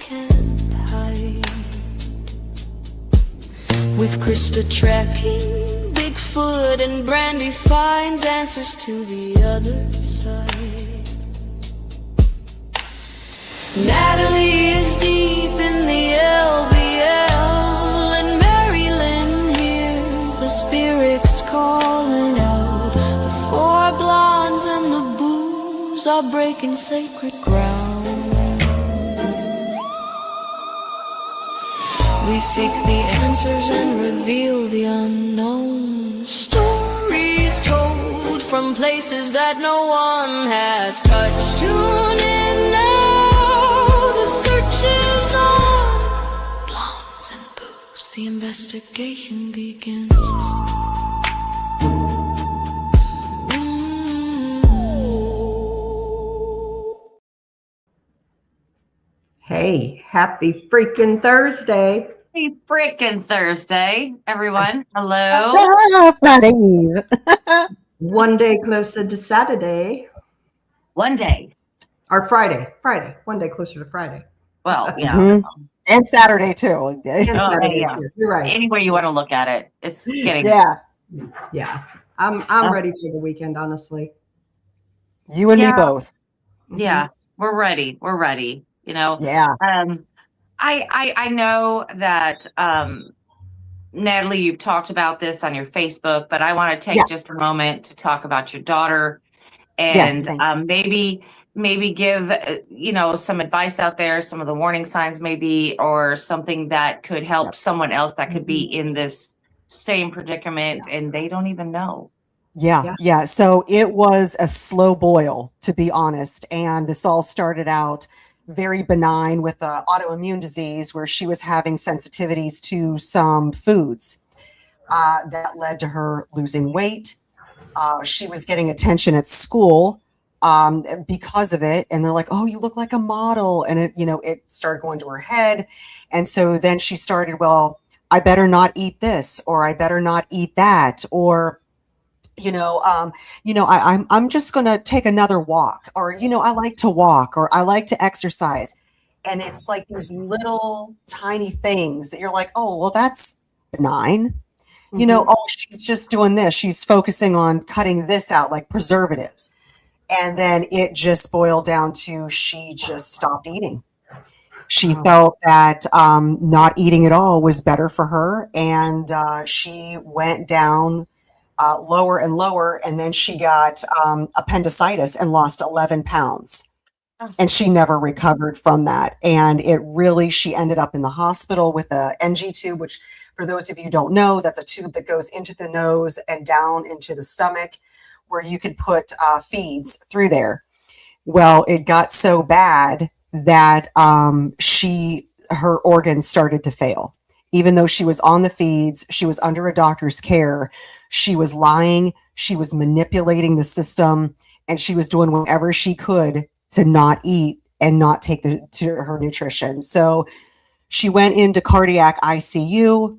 can't hide. With Krista tracking Bigfoot and Brandy finds answers to the other side. Natalie is deep in the LBL, and Marilyn hears the spirits calling out. The four blondes and the booze are breaking sacred ground. We seek the answers and reveal the unknown. Stories told from places that no one has touched. Tune in now, the search is on. Blondes and booze, the investigation begins. Hey, happy freaking Thursday. Happy freaking Thursday, everyone. Hello. Friday. One day closer to Saturday. One day. Or Friday. One day closer to Friday. Well, yeah. Mm-hmm. And Saturday, too. Oh, yeah. You're right. Any way you want to look at it, it's getting. Yeah. I'm ready for the weekend, honestly. You and me both. Yeah, we're ready. We're ready. You know. Yeah. I know that Natalie, you've talked about this on your Facebook, but I want to take just a moment to talk about your daughter and maybe give some advice out there, some of the warning signs maybe, or something that could help someone else that could be in this same predicament and they don't even know. Yeah. So it was a slow boil, to be honest. And this all started out very benign with an autoimmune disease where she was having sensitivities to some foods that led to her losing weight. She was getting attention at school because of it. And they're like, oh, you look like a model. And it started going to her head. And so then she started, well, I better not eat this, or I better not eat that, or I'm just going to take another walk, or, I like to walk, or I like to exercise. And it's like these little tiny things that you're like, oh, well, that's benign. Oh, she's just doing this. She's focusing on cutting this out, like preservatives. And then it just boiled down to she just stopped eating. She felt that not eating at all was better for her. And she went down lower and lower, and then she got appendicitis and lost 11 pounds. And she never recovered from that. And she ended up in the hospital with a NG tube, which for those of you who don't know, that's a tube that goes into the nose and down into the stomach where you could put feeds through there. Well, it got so bad that her organs started to fail. Even though she was on the feeds, she was under a doctor's care. She was lying, she was manipulating the system, and she was doing whatever she could to not eat and not take to her nutrition. So she went into cardiac ICU,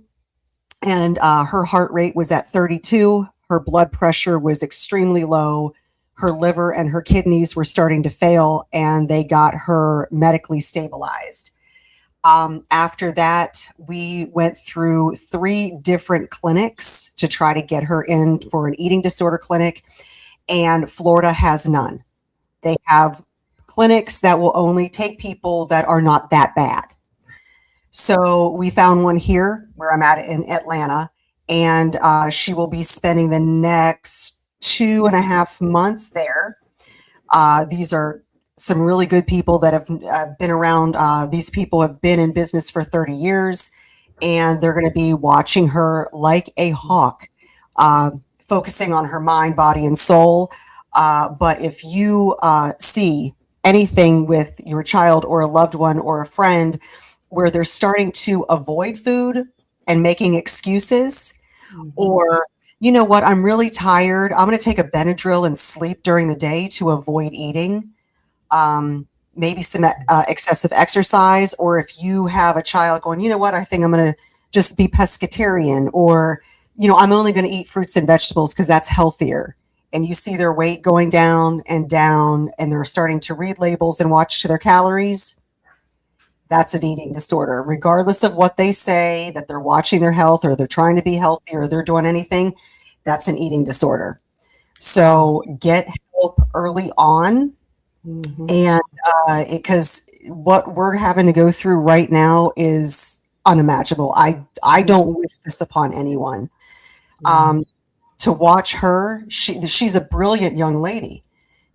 and her heart rate was at 32. Her blood pressure was extremely low. Her liver and her kidneys were starting to fail, and they got her medically stabilized. After that, we went through 3 different clinics to try to get her in for an eating disorder clinic, and Florida has none. They have clinics that will only take people that are not that bad. So we found one here where I'm at in Atlanta, and she will be spending the next 2.5 months there. These are some really good people that have been around. These people have been in business for 30 years, and they're going to be watching her like a hawk, focusing on her mind, body, and soul. But if you see anything with your child or a loved one or a friend where they're starting to avoid food and making excuses, or, you know what, I'm really tired, I'm going to take a Benadryl and sleep during the day to avoid eating. Maybe some excessive exercise, or if you have a child going, you know what, I think I'm going to just be pescatarian, or, I'm only going to eat fruits and vegetables because that's healthier. And you see their weight going down, and they're starting to read labels and watch their calories. that's an eating disorder. Regardless of what they say, that they're watching their health or they're trying to be healthy or they're doing anything, that's an eating disorder. So get help early on. And because what we're having to go through right now is unimaginable. I don't wish this upon anyone. To watch her, she's a brilliant young lady.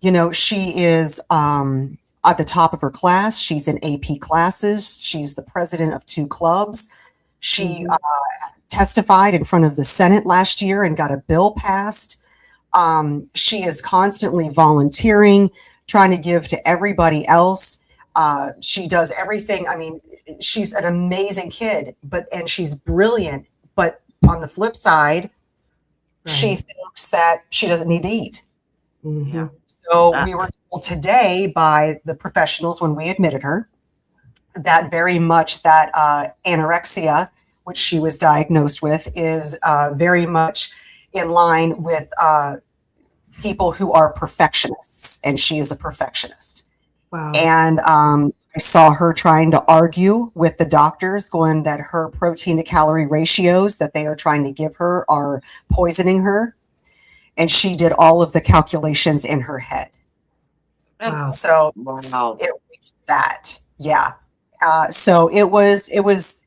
You know, she is at the top of her class. She's in AP classes. She's the president of 2 clubs. She testified in front of the Senate last year and got a bill passed. She is constantly volunteering, trying to give to everybody else. She does everything. I mean, she's an amazing kid, and she's brilliant. But on the flip side, she thinks that she doesn't need to eat. So we were told today by the professionals when we admitted her that very much that anorexia, which she was diagnosed with, is very much in line with people who are perfectionists, and she is a perfectionist. Wow. And I saw her trying to argue with the doctors, going that her protein to calorie ratios that they are trying to give her are poisoning her. And she did all of the calculations in her head. Wow. So it reached that. Yeah. So it was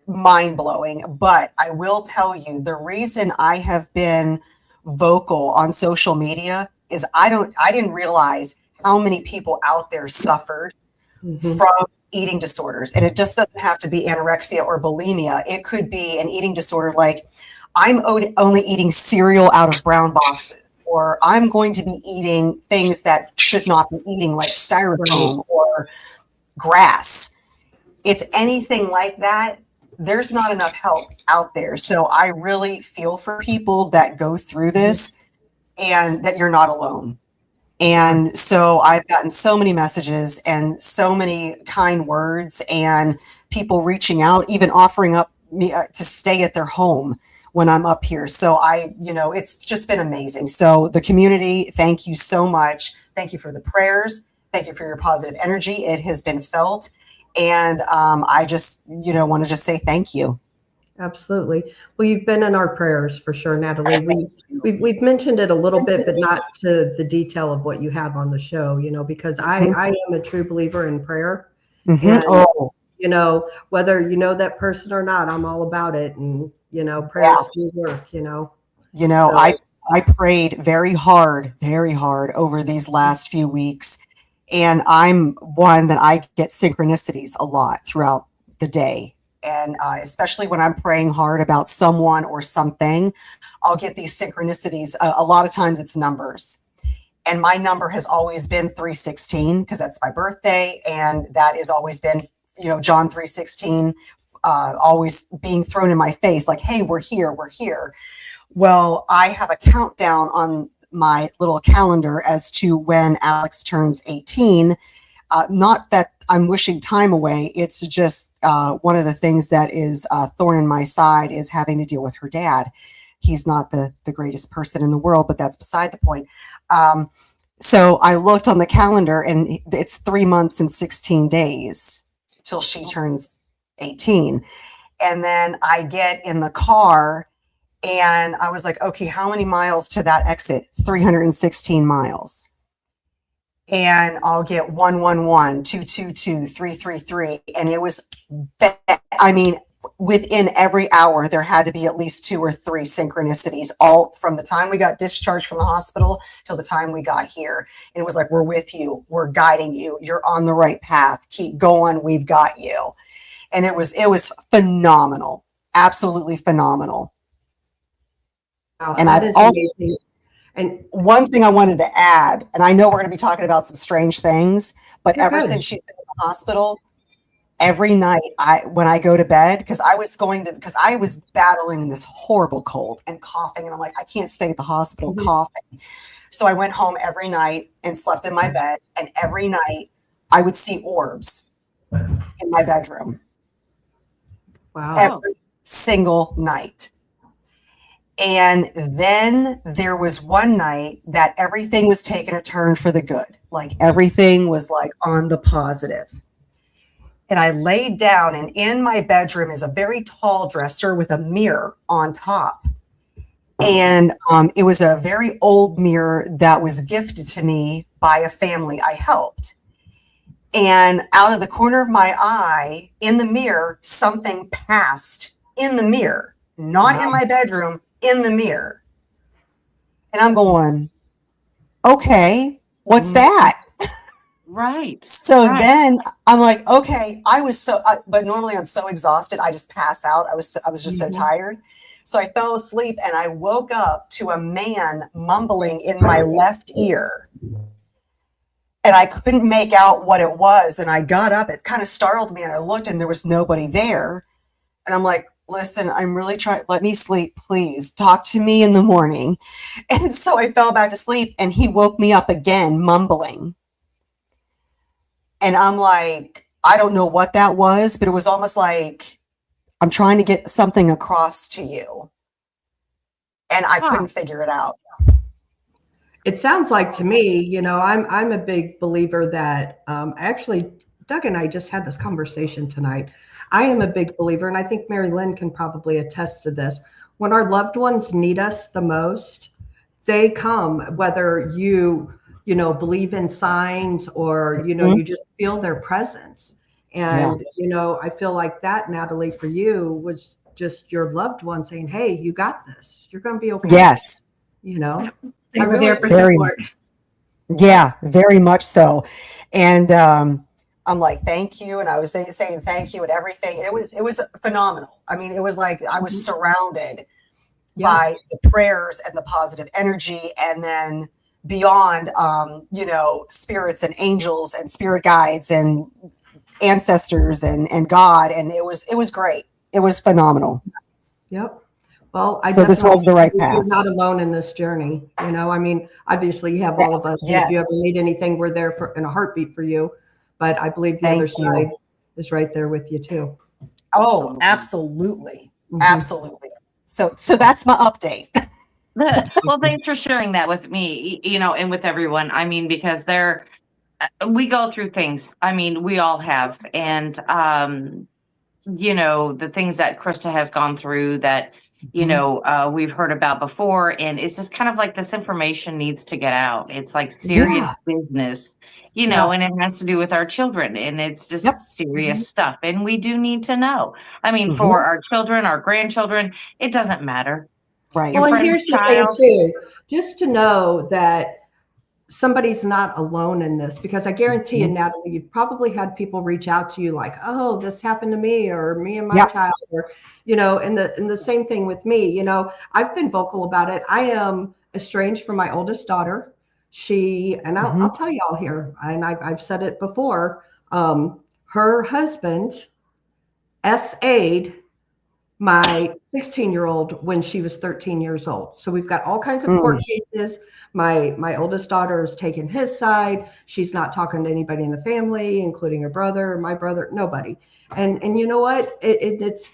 mind blowing. But I will tell you, the reason I have been vocal on social media is I didn't realize how many people out there suffered from eating disorders. And it just doesn't have to be anorexia or bulimia. It could be an eating disorder like I'm only eating cereal out of brown boxes, or I'm going to be eating things that should not be eating, like styrofoam or grass. It's anything like that. There's not enough help out there. So I really feel for people that go through this and that you're not alone. And so I've gotten so many messages and so many kind words and people reaching out, even offering up me to stay at their home when I'm up here. So it's just been amazing. So the community, thank you so much. Thank you for the prayers. Thank you for your positive energy. It has been felt. And I just, want to just say thank you. Absolutely. Well, you've been in our prayers for sure, Natalie. We've mentioned it a little bit, but not to the detail of what you have on the show, because I am a true believer in prayer. And, whether you know that person or not, I'm all about it. And, prayers do work, So. I prayed very hard over these last few weeks. And I'm one that I get synchronicities a lot throughout the day. And especially when I'm praying hard about someone or something, I'll get these synchronicities. A lot of times it's numbers. And my number has always been 316 because that's my birthday. And that has always been, John 3:16, always being thrown in my face like, hey, we're here. Well, I have a countdown on my little calendar as to when Alex turns 18. Not that I'm wishing time away. It's just one of the things that is a thorn in my side is having to deal with her dad. He's not the greatest person in the world, but that's beside the point. So I looked on the calendar and it's 3 months and 16 days till she turns 18. And then I get in the car and I was like, okay, how many miles to that exit? 316 miles. And I'll get 111, 222, 333. And it was, within every hour, there had to be at least 2 or 3 synchronicities, all from the time we got discharged from the hospital till the time we got here. And it was like, we're with you. We're guiding you. You're on the right path. Keep going. We've got you. And it was phenomenal. Absolutely phenomenal. Wow, and I've amazing. And one thing I wanted to add, and I know we're going to be talking about some strange things, but ever since she's been in the hospital, every night when I go to bed, because I was battling this horrible cold and coughing, and I'm like, I can't stay at the hospital coughing. So I went home every night and slept in my bed, and every night I would see orbs in my bedroom. Wow. Every single night. And then there was one night that everything was taking a turn for the good. Like everything was like on the positive. And I laid down, and in my bedroom is a very tall dresser with a mirror on top. And it was a very old mirror that was gifted to me by a family I helped. And out of the corner of my eye, in the mirror, something passed in the mirror, not in my bedroom, in the mirror. And I'm going, okay, what's that? Right. So right. then I'm like, okay, but normally I'm so exhausted, I just pass out. I was just so tired. So I fell asleep, and I woke up to a man mumbling in my left ear. And I couldn't make out what it was. And I got up, it kind of startled me, and I looked, and there was nobody there. And I'm like, listen, I'm really trying, let me sleep, please. Talk to me in the morning. And so I fell back to sleep, and he woke me up again, mumbling. And I'm like, I don't know what that was, but it was almost like, I'm trying to get something across to you. And I couldn't figure it out. It sounds like to me, you know, I'm a big believer that actually Doug and I just had this conversation tonight. I am a big believer, and I think Mary Lynn can probably attest to this. When our loved ones need us the most, they come, whether you believe in signs or, you just feel their presence. And, I feel like that, Natalie, for you was just your loved one saying, hey, you got this. You're going to be okay. Yes. They were there for support. Yeah, very much so. And I'm like, thank you. And I was saying thank you and everything. And it was phenomenal. I mean, it was like I was surrounded by the prayers and the positive energy. And then beyond, spirits and angels and spirit guides and ancestors and God. And it was great. It was phenomenal. Yep. Well, so this was the right path. You're not alone in this journey. I mean, obviously you have all of us. Yes. If you ever need anything, we're there in a heartbeat for you. But I believe the other side is right there with you too. Oh, absolutely. Mm-hmm. Absolutely. So that's my update. Well, thanks for sharing that with me, and with everyone. I mean, because we go through things. I mean, we all have. And, the things that Krista has gone through that, we've heard about before. And it's just kind of like this information needs to get out. It's like serious business, and it has to do with our children. And it's just serious stuff. And we do need to know. I mean, for our children, our grandchildren, it doesn't matter. Right. Well, and here's the thing too, just to know that somebody's not alone in this, because I guarantee you, Natalie, you've probably had people reach out to you like, oh, this happened to me, or me and my child, or, and the same thing with me. I've been vocal about it. I am estranged from my oldest daughter. I'll tell y'all here, and I've said it before, her husband SA'd my 16-year-old when she was 13 years old. So we've got all kinds of court cases. My oldest daughter has taken his side. She's not talking to anybody in the family, including her brother, my brother, nobody. And you know what? It's,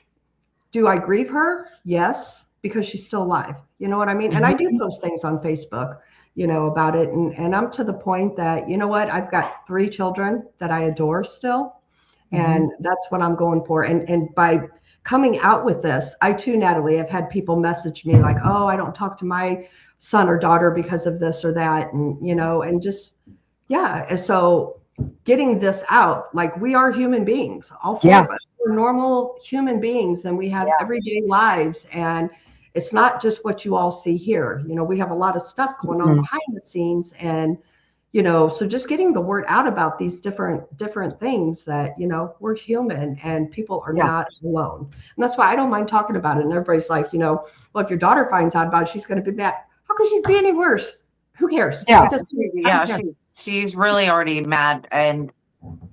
do I grieve her? Yes, because she's still alive. You know what I mean? And I do post things on Facebook, about it. And I'm to the point that, you know what? I've got 3 children that I adore still. And that's what I'm going for. And by coming out with this, I too, Natalie, have had people message me like, oh, I don't talk to my son or daughter because of this or that. And, and just, And so getting this out, like, we are human beings, all 4 of us. We're normal human beings, and we have everyday lives. And it's not just what you all see here. We have a lot of stuff going on behind the scenes. And, so just getting the word out about these different things that, we're human and people are not alone. And that's why I don't mind talking about it. And everybody's like, well, if your daughter finds out about it, she's going to be mad. How could she be any worse? Who cares? She's really already mad, and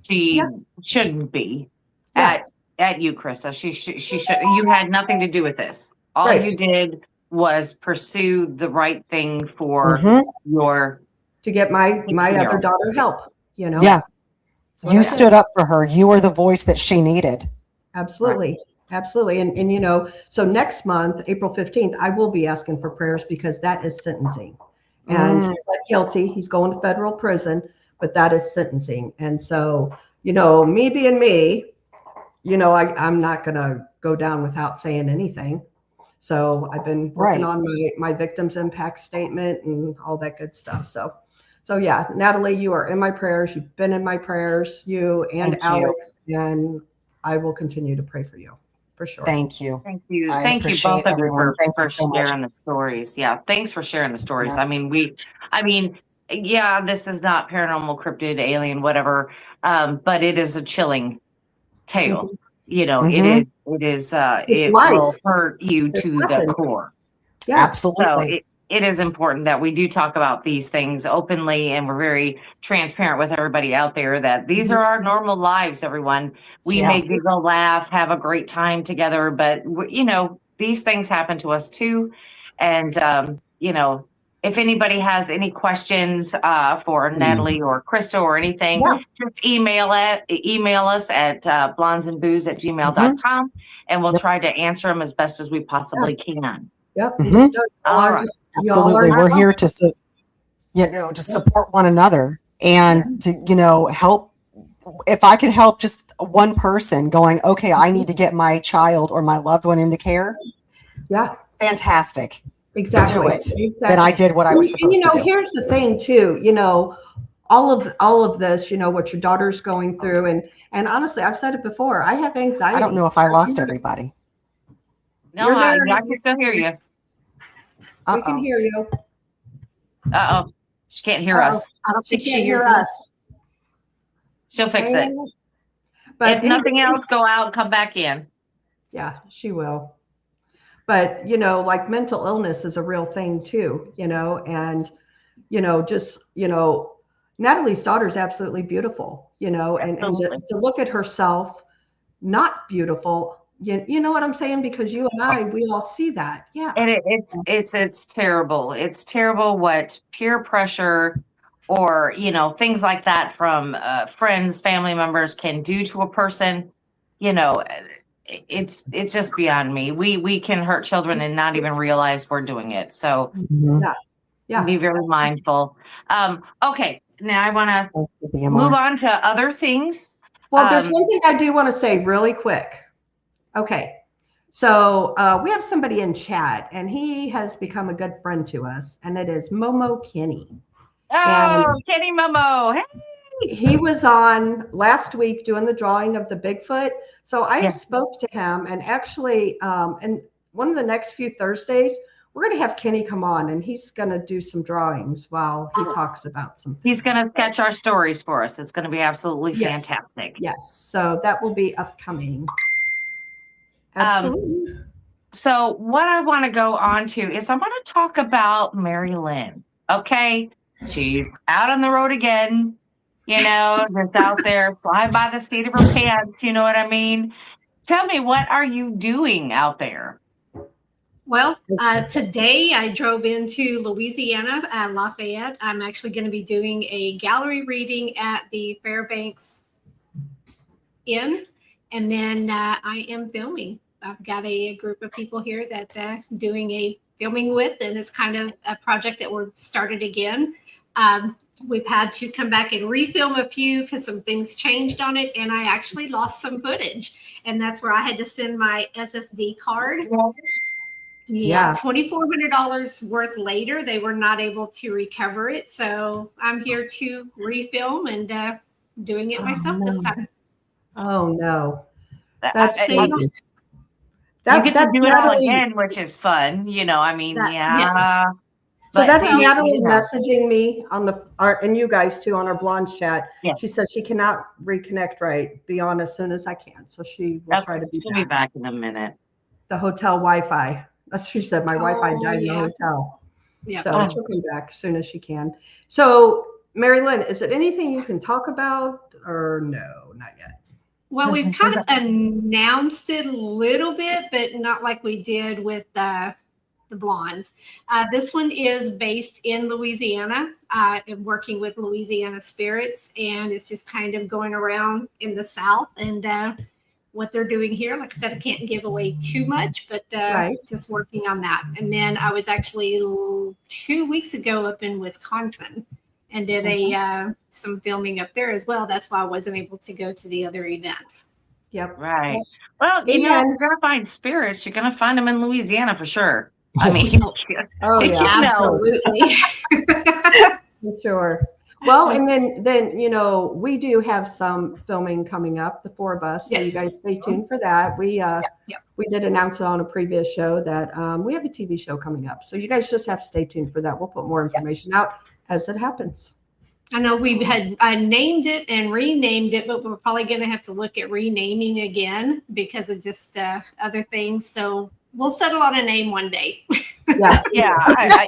she shouldn't be at you, Krista. She should. You had nothing to do with this. All you did was pursue the right thing for to get my other daughter help, Yeah. You stood up for her. You were the voice that she needed. Absolutely. Right. Absolutely. And so next month, April 15th, I will be asking for prayers, because that is sentencing. And he's not guilty. He's going to federal prison, but that is sentencing. And so, me being me, I'm not going to go down without saying anything. So I've been working on my victims impact statement and all that good stuff. So yeah, Natalie, you are in my prayers. You've been in my prayers, you and Thank Alex, and I will continue to pray for you for sure. Thank you. Thank you. I Thank you appreciate both of you everyone. Thank you for so much. sharing the stories. Yeah. Thanks for sharing the stories. Yeah. Yeah, this is not paranormal, cryptid, alien, whatever. But it is a chilling tale. Mhm. It life. will hurt you It's to the weapons. core. Yeah. So Absolutely. it is important that we do talk about these things openly, and we're very transparent with everybody out there that these are our normal lives, everyone. We Yeah. may giggle, laugh, have a great time together, but these things happen to us too. And if anybody has any questions for Natalie or Krista or anything, Yeah. just email us at blondesandbooze@gmail.com, and we'll Yep. try to answer them as best as we possibly can. Yep. Mhm. Just know All right. Absolutely. y'all are We're here welcome. to support one another and to help. If I could help just one person going, okay, I need to get my child or my loved one into care. Yeah. Fantastic. Exactly. Do it. Exactly. Then I did what I was supposed to do. Here's the thing too, all of this, what your daughter's going through. And honestly, I've said it before, I have anxiety. I don't know if I lost everybody. No, You're I there. can still hear you. We can hear you. Uh-oh. She can't hear us. I don't She think she can't hear hears us. us. She'll fix it. But If nothing else, go out and come back in. Yeah, she will. But, like mental illness is a real thing too, and, Natalie's daughter is absolutely beautiful, and to look at herself not beautiful, you know what I'm saying? Because you and we all see that. Yeah. And it's terrible. It's terrible what peer pressure or, things like that from friends, family members can do to a person. It's just beyond me. We can hurt children and not even realize we're doing it. So be very mindful. Okay. Now I want to move on to other things. Well, there's one thing I do want to say really quick. Okay. So we have somebody in chat, and he has become a good friend to us, and it is Momo Kenny. Oh, Kenny Momo. Hey. He was on last week doing the drawing of the Bigfoot. So I spoke to him, and actually, and one of the next few Thursdays, we're going to have Kenny come on, and he's going to do some drawings while he talks about some things. He's going to sketch our stories for us. It's going to be absolutely fantastic. Yes. So that will be upcoming. Absolutely. So what I want to go on to is I want to talk about Mary Lynn. Okay. She's out on the road again, just out there flying by the seat of her pants. You know what I mean? Tell me, what are you doing out there? Well, today I drove into Louisiana at Lafayette. I'm actually going to be doing a gallery reading at the Fairbanks Inn, and then I am filming. I've got a group of people here that doing a filming with, and it's kind of a project that we're started again. We've had to come back and refilm a few because some things changed on it, and I actually lost some footage, and that's where I had to send my SSD card. Yeah, $2,400 worth later, they were not able to recover it. So I'm here to refilm and doing it myself this time. Oh no, that's crazy. You get to do it all again, which is fun. Yes. So that's Natalie messaging me on and you guys too on our Blondes chat. Yes. She says she cannot reconnect right. Be on as soon as I can. So she will try to be back in a minute. The hotel Wi-Fi. That's what she said. My Wi-Fi died in the hotel. Yeah. So she'll come back as soon as she can. So Mary Lynn, is it anything you can talk about or no, not yet? Well, we've kind of announced it a little bit, but not like we did with the Blondes. This one is based in Louisiana, working with Louisiana Spirits, and it's just kind of going around in the South and what they're doing here. Like I said, I can't give away too much, but just working on that. And then I was actually 2 weeks ago up in Wisconsin and did some filming up there as well. That's why I wasn't able to go to the other event. Yep. Right. Well, you know, if And you're gonna find spirits, you're gonna find them in Louisiana for sure. I mean, oh you yeah, know. Absolutely. for sure. Well, and then you know, we do have some filming coming up, the four of us. So you Yes. guys stay tuned for that. Yep. We did announce it on a previous show that we have a TV show coming up. So you guys just have to stay tuned for that. We'll put more information out as it happens. I know we had named it and renamed it, but we're probably going to have to look at renaming again because of just other things. So we'll settle on a name one day. Yeah. Yeah.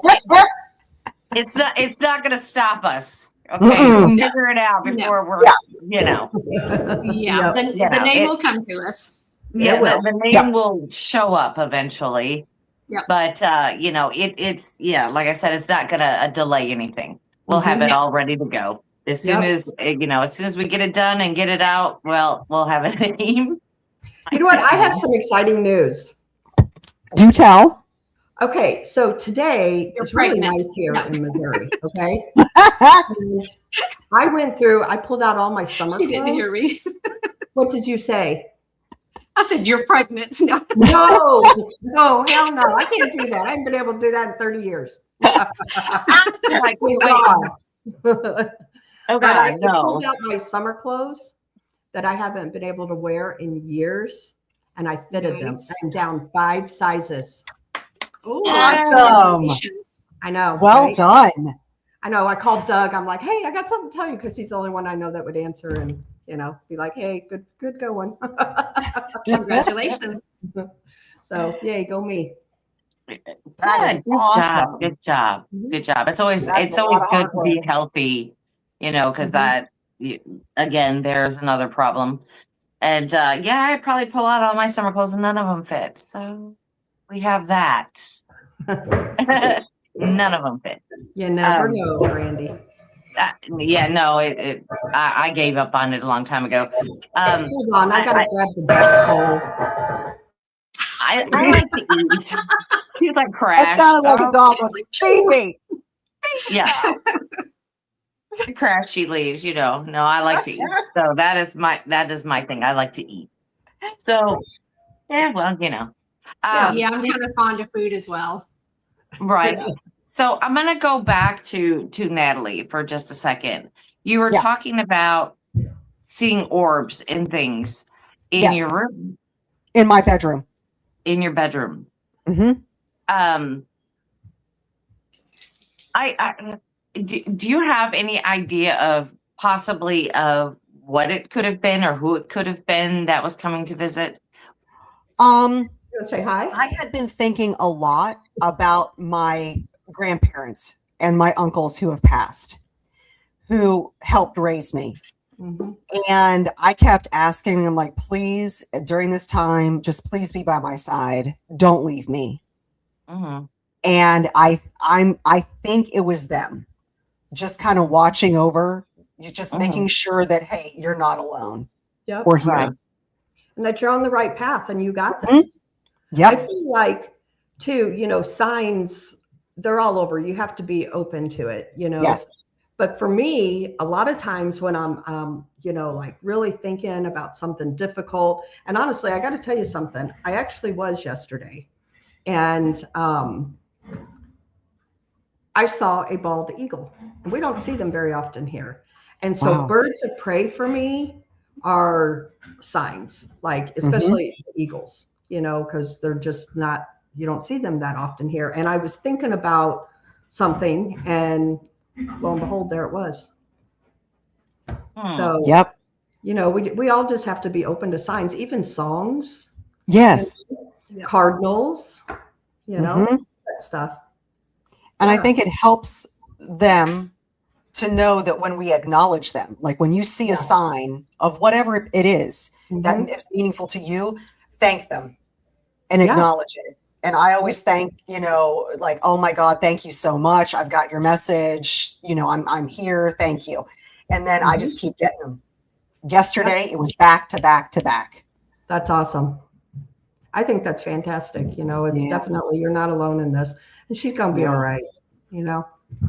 It's not gonna stop us. Okay. Mm-mm. We'll figure it out before we're you know. Yeah, Yep. the Yeah, name it- will come to us. Yeah, will. the name will show up eventually. Yep. But you know, it's like I said, it's not gonna delay anything. We'll have it all ready to go. As soon as as soon as we get it done and get it out, well, we'll have a name. You know what? I have some exciting news. Do tell. Okay, so today You're it's really pregnant. nice here No. in Missouri. Okay, And I pulled out all my summer She didn't hear clothes. me. What did you say? I said, you're pregnant. No. No, no, hell no. I can't do that. I haven't been able to do that in 30 years. Like, wait, God. oh But I God, pulled no. out my summer clothes that I haven't been able to wear in years, and I fitted them. Nice. I'm down 5 sizes. Ooh, Awesome. congratulations. I know. Well right? done. I know. I called Doug. I'm like, hey, I got something to tell you, because he's the only one I know that would answer and be like, hey, good going. Congratulations. So yay, go me. That is Good awesome. job. Good job. Mhm. Good job. It's always That's a lot of good hard to be work. healthy, because Mhm. again, there's another problem. And I probably pull out all my summer clothes and none of them fit. So we have that. None of them fit. You never Um, know, Randy. I gave up on it a long time ago. Hold on, I gotta grab the duck hole. I like to eat. She's like Crash. That sounded like a dog. Feed me. Yeah. Crash, she leaves, No, I like to eat. So that is my thing. I like to eat. So well, Yeah, I'm kind of fond of food as well. right. So I'm gonna go back to Natalie for just a second. You were Yeah. talking about seeing orbs and things in Yes. your room, In my bedroom. in your bedroom. Hmm. Do you have any idea of possibly of what it could have been or who it could have been that was coming to visit? You wanna say hi? I had been thinking a lot about my grandparents and my uncles who have passed, who helped raise me. Mhm. And I kept asking them, like, please, during this time, just please be by my side. Don't leave me. Mhm. And I think it was them, just kind of watching over, you just making sure that, hey, you're not alone. Yep. We're here. Right. And that you're on the right path and you got this. Mhm. I Yep. feel like too, signs, they're all over. You have to be open to it, Yes. But for me, a lot of times when I'm, like really thinking about something difficult, and honestly, I got to tell you something. I actually was yesterday, and I saw a bald eagle, and we don't see them very often here. And so Wow. birds of prey for me are signs, like especially eagles, because they're just not, you don't see them that often here. And I was thinking about something, and lo and behold, there it was. Hmm. So, Yep. we all just have to be open to signs, even songs, Yes. cardinals, Mhm. that stuff. And I Yeah. think it helps them to know that when we acknowledge them, like when you see a sign of whatever it is that Mhm. is meaningful to you, thank them and Yeah. acknowledge it. And I always thank, like, oh my God, thank you so much. I've got your message. I'm here. Thank you. And then I just keep getting them. Yesterday, it was back to back to back. That's awesome. I think that's fantastic. It's Yeah. definitely, you're not alone in this, and she's going to be Yeah. all right. You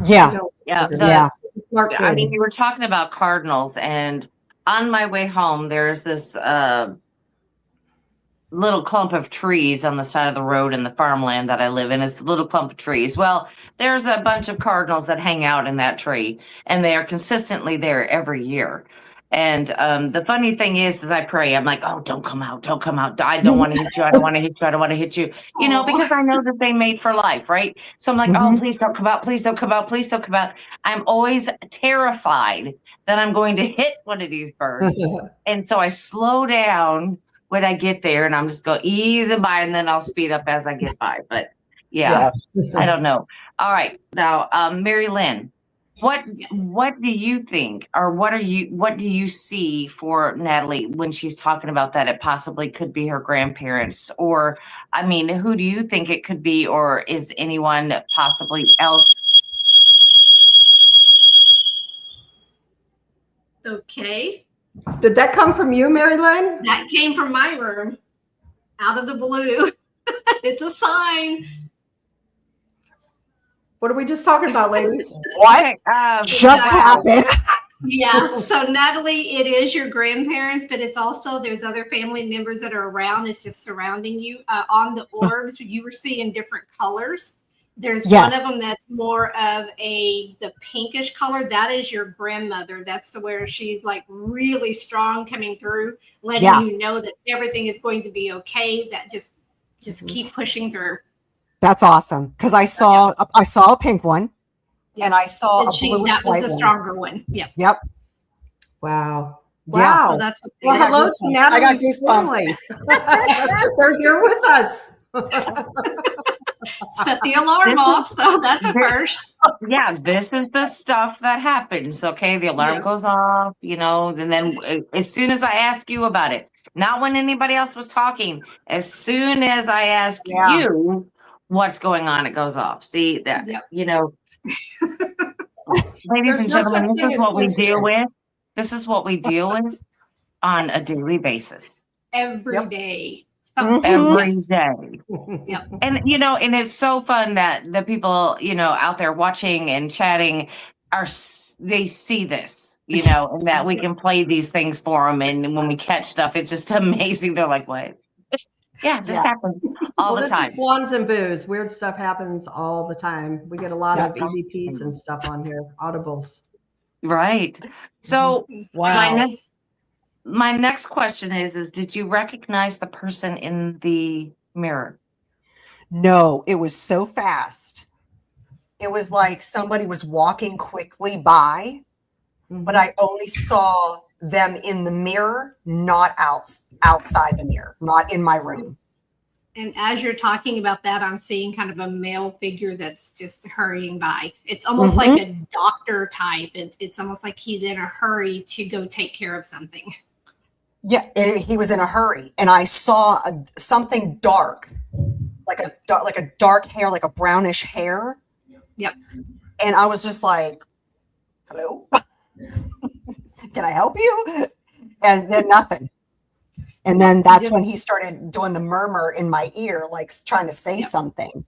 Yeah. don't- Yeah. Yeah. Smart I kid. mean, you were talking about cardinals, and on my way home, there's this little clump of trees on the side of the road in the farmland that I live in. It's a little clump of trees. Well, there's a bunch of cardinals that hang out in that tree, and they are consistently there every year. And the funny thing is I pray, I'm like, oh, don't come out, don't come out. I don't want to hit you. I don't want to hit you. I don't want to hit you. You know, because I know that they mate for life, right? So I'm like, oh, please don't come out. Please don't come out. Please don't come out. I'm always terrified that I'm going to hit one of these birds. And so I slow down when I get there, and I'm just go easy by, and then I'll speed up as I get by. But yeah. I don't know. All right. Now, Mary Lynn, what do you think, or what do you see for Natalie when she's talking about that it possibly could be her grandparents? Or, I mean, who do you think it could be, or is anyone possibly else? Okay. Did that come from you, Mary Lynn? That came from my room, out of the blue. It's a sign. What are we just talking about, ladies? What just happened? Yeah. So Natalie, it is your grandparents, but it's also there's other family members that are around. It's just surrounding you. On the orbs, you were seeing different colors. There's one of them that's more of the pinkish color. That is your grandmother. That's where she's like really strong coming through, letting you know that everything is going to be okay. That just keep pushing through. That's awesome, because I saw a pink one, and I saw a bluish that was white the stronger one. Yep. Yep. Wow. Yeah. So that's what Well, hello to Natalie. I got goosebumps. They're here with us. Set the alarm off. So that's a first. Yeah, this is the stuff that happens. Okay, the alarm goes off, you know, and then as soon as I ask you about it, not when anybody else was talking, as soon as I ask you what's going on, it goes off. See that, you know, ladies and gentlemen, this is what we deal with. This is what we deal with on a daily basis. Every day. Every day. Yep. And, you know, and it's so fun that the people, you know, out there watching and chatting they see this, you know, and that we can play these things for them. And when we catch stuff, it's just amazing. They're like, what? Yeah, this happens all the time. Swans and booze. Weird stuff happens all the time. We get a lot of EVPs and stuff on here, audibles. Right. So my next question is did you recognize the person in the mirror? No, it was so fast. It was like somebody was walking quickly by, but I only saw them in the mirror, not outside the mirror, not in my room. And as you're talking about that, I'm seeing kind of a male figure that's just hurrying by. It's almost like a doctor type. It's almost like he's in a hurry to go take care of something. Yeah, he was in a hurry, and I saw something dark, like a dark hair, like a brownish hair. Yep. And I was just like, "Hello, can I help you?" And then nothing. And then that's when he started doing the murmur in my ear, like trying to say something.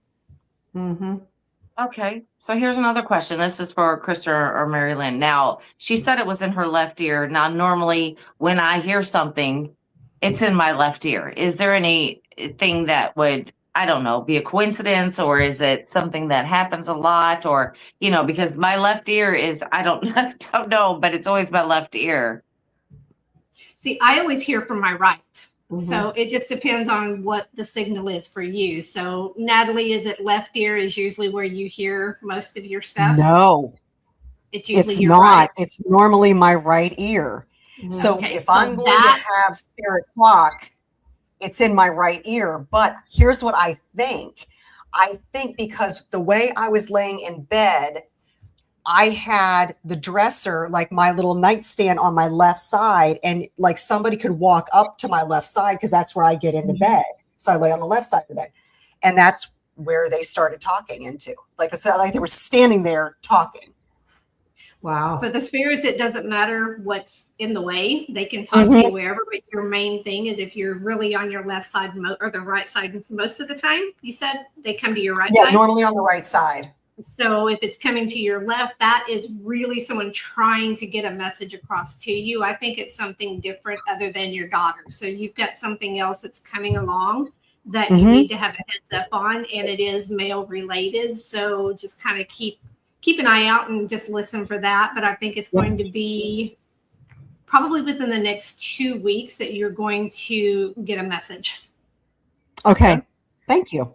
Okay. So here's another question. This is for Krista or Mary Lynn. Now, she said it was in her left ear. Now, normally when I hear something, it's in my left ear. Is there anything that would, I don't know, be a coincidence, or is it something that happens a lot? Or, you know, because my left ear is, I don't know, but it's always my left ear. See, I always hear from my right. So it just depends on what the signal is for you. So Natalie, is it left ear is usually where you hear most of your stuff? No, it's usually it's your not. right. It's normally my right ear. So if I'm going to have spirit talk, it's in my right ear. But here's what I think. I think because the way I was laying in bed, I had the dresser, like my little nightstand on my left side, and like somebody could walk up to my left side because that's where I get into bed. So I lay on the left side of the bed, and that's where they started talking into. Like it's like they were standing there talking. Wow. For the spirits, it doesn't matter what's in the way. They can talk to you wherever, but your main thing is if you're really on your left side or the right side most of the time, you said they come to your right side? Yeah, normally on the right side. So if it's coming to your left, that is really someone trying to get a message across to you. I think it's something different other than your daughter. So you've got something else that's coming along that you need to have a heads up on, and it is male related. So just kind of keep an eye out and just listen for that. But I think it's going to be probably within the next 2 weeks that you're going to get a message. Okay. Thank you.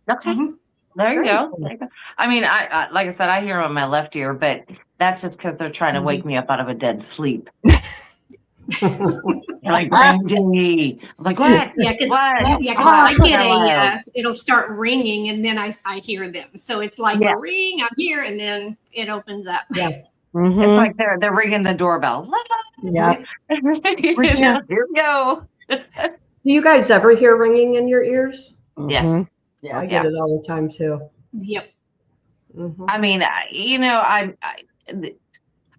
Okay. There you go. I mean, I like I said, I hear them on my left ear, but that's just because they're trying to wake me up out of a dead sleep. Like, Brandy. I'm like, what? Yeah, because What? I get it'll start ringing and then I hear them. So it's like a ring, I'm here, and then it opens up. Yeah. Mm-hmm. It's like they're ringing the doorbell. Yep. Here we go. Do you guys ever hear ringing in your ears? Yes. I get it all the time too. Yep. I mean, I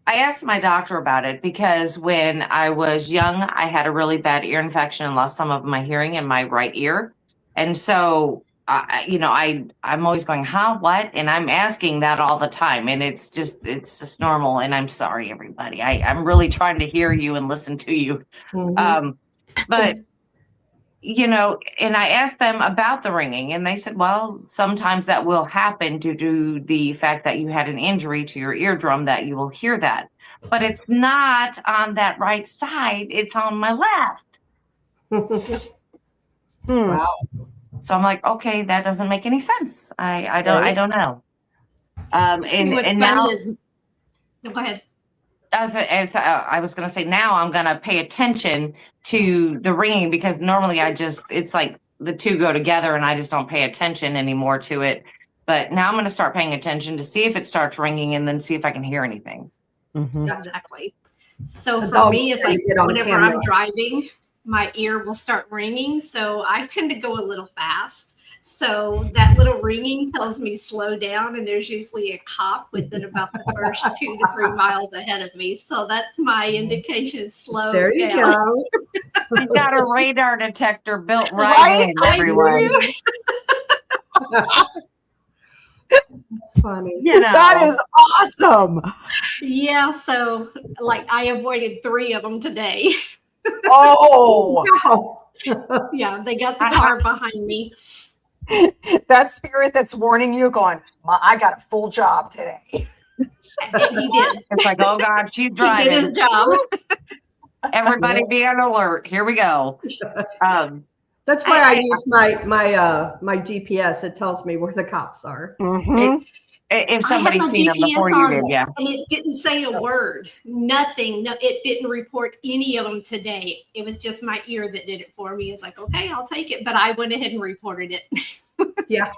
asked my doctor about it because when I was young, I had a really bad ear infection and lost some of my hearing in my right ear. And so, I'm always going, huh, what? And I'm asking that all the time. And it's just normal. And I'm sorry, everybody. I'm really trying to hear you and listen to you. But and I asked them about the ringing, and they said, well, sometimes that will happen due to the fact that you had an injury to your eardrum, that you will hear that. But it's not on that right side, it's on my left. Wow. So I'm like, okay, that doesn't make any sense. I don't know. And now, go ahead. As I was going to say, now I'm going to pay attention to the ringing, because normally it's like the two go together and I just don't pay attention anymore to it. But now I'm going to start paying attention to see if it starts ringing and then see if I can hear anything. Exactly. So for me, it's like whenever I'm driving, my ear will start ringing. So I tend to go a little fast. So that little ringing tells me slow down, and there's usually a cop within about the first 2 to 3 miles ahead of me. So that's my indication, slow There you down. go. She's got a radar detector built right in, everyone. Funny. That is awesome. Yeah, so like I avoided 3 of them today. Oh. Yeah, they got the car behind me. That spirit that's warning you, going, I got a full job today. And he did. It's like, oh God, she's He driving. did his job. Everybody be on alert. Here we go. That's why I use my GPS. It tells me where the cops are. If somebody's seen them before you did, yeah. And it didn't say a word, nothing. No, it didn't report any of them today. It was just my ear that did it for me. It's like, okay, I'll take it. But I went ahead and reported it. Yeah.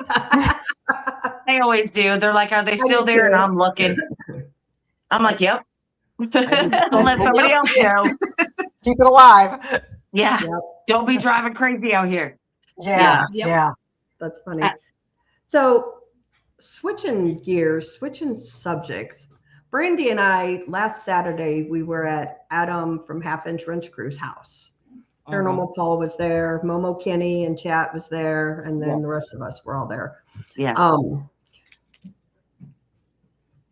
They always do. They're like, are they still there? And I'm looking. I'm like, yep. Let somebody else know. Keep it alive. Yeah. Yep. Don't be driving crazy out here. Yeah. That's funny. So switching gears, switching subjects. Brandy and I, last Saturday, we were at Adam from Half Inch Wrench Crew's house. Paranormal Paul was there, Momo Kenny and Chat was there, and then the rest of us were all there. Yeah.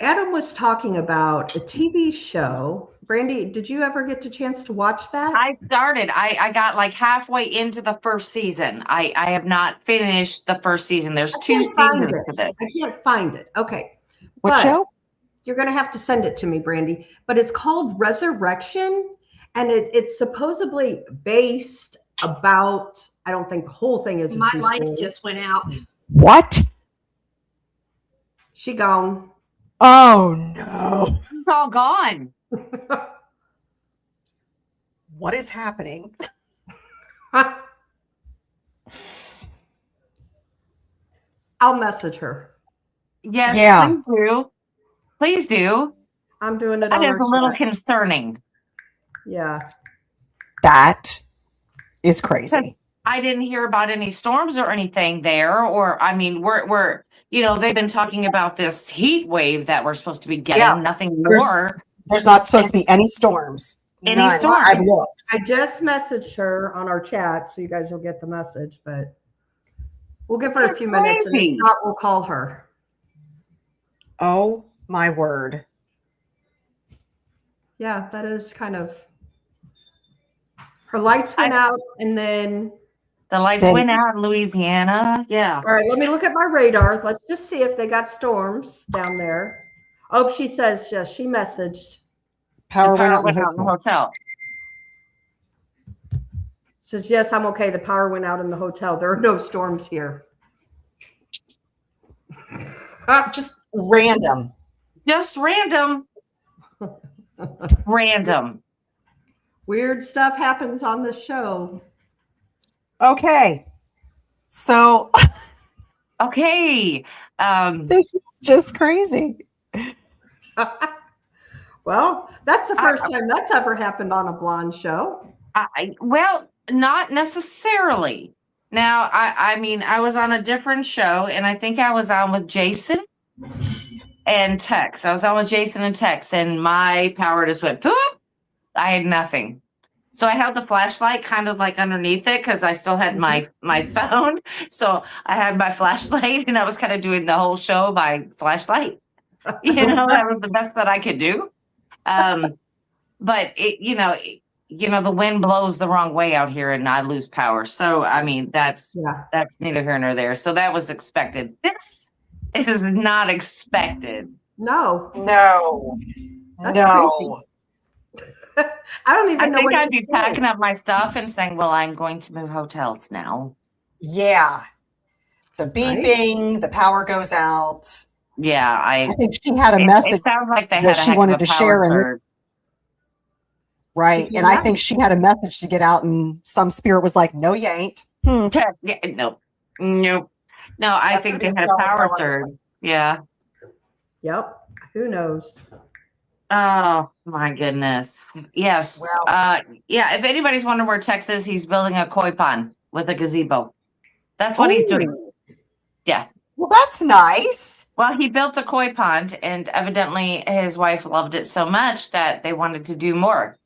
Adam was talking about a TV show. Brandy, did you ever get the chance to watch that? I started. I got like halfway into the first season. I have not finished the first season. There's 2 seasons to this. I can't find it. Okay. What show? You're going to have to send it to me, Brandy. But it's called Resurrection, and it's supposedly based about, I don't think the whole thing is. My lights just went out. What? She gone. Oh, no. It's all gone. What is happening? I'll message her. Yes, please do. Please do. I'm doing it. That is a little concerning. Yeah. That is crazy. I didn't hear about any storms or anything there. Or, I mean, we're they've been talking about this heat wave that we're supposed to be getting. Yeah. Nothing more. There's not supposed to be any storms. Any storms. I've looked. I just messaged her on our chat, so you guys will get the message, but we'll give her a few minutes, and if not, we'll call her. Oh my word. Yeah, that is kind of. Her lights went out, and then. The lights Then- went out in Louisiana. Yeah. All right, let me look at my radar. Let's just see if they got storms down there. Oh, she says yes. She messaged. Power, The power went out in the hotel. Says yes, I'm okay. The power went out in the hotel. There are no storms here. Just random. Just random. Random. Weird stuff happens on the show. Okay. So Okay. this is just crazy. Well, that's the first time that's ever happened on a blonde show. Well, not necessarily. Now, I mean, I was on a different show, and I think I was on with Jason and Tex. I was on with Jason and Tex, and my power just went poop. I had nothing. So I held the flashlight kind of like underneath it because I still had my phone. So I had my flashlight, and I was kind of doing the whole show by flashlight. You know, that was the best that I could do. But the wind blows the wrong way out here, and I lose power. So I mean, that's neither here nor there. So that was expected. This is not expected. No. That's No. I don't even know I think what I'd to be say. packing up my stuff and saying, well, I'm going to move hotels now. Yeah. The beeping, the power goes out. Yeah, I think she had a message. It sounds like they that had a she heck wanted of a to power share in it. surge. Right. And I think she had a message to get out, and some spirit was like, no, you ain't. Yeah, nope. No, I That's think gonna they be had a power so surge. Yeah. Yep. Who knows? Oh my goodness. Yes. Well- Yeah. If anybody's wondering where Tex is, he's building a koi pond with a gazebo. That's what he's doing. Yeah. Well, that's nice. Well, he built the koi pond, and evidently his wife loved it so much that they wanted to do more.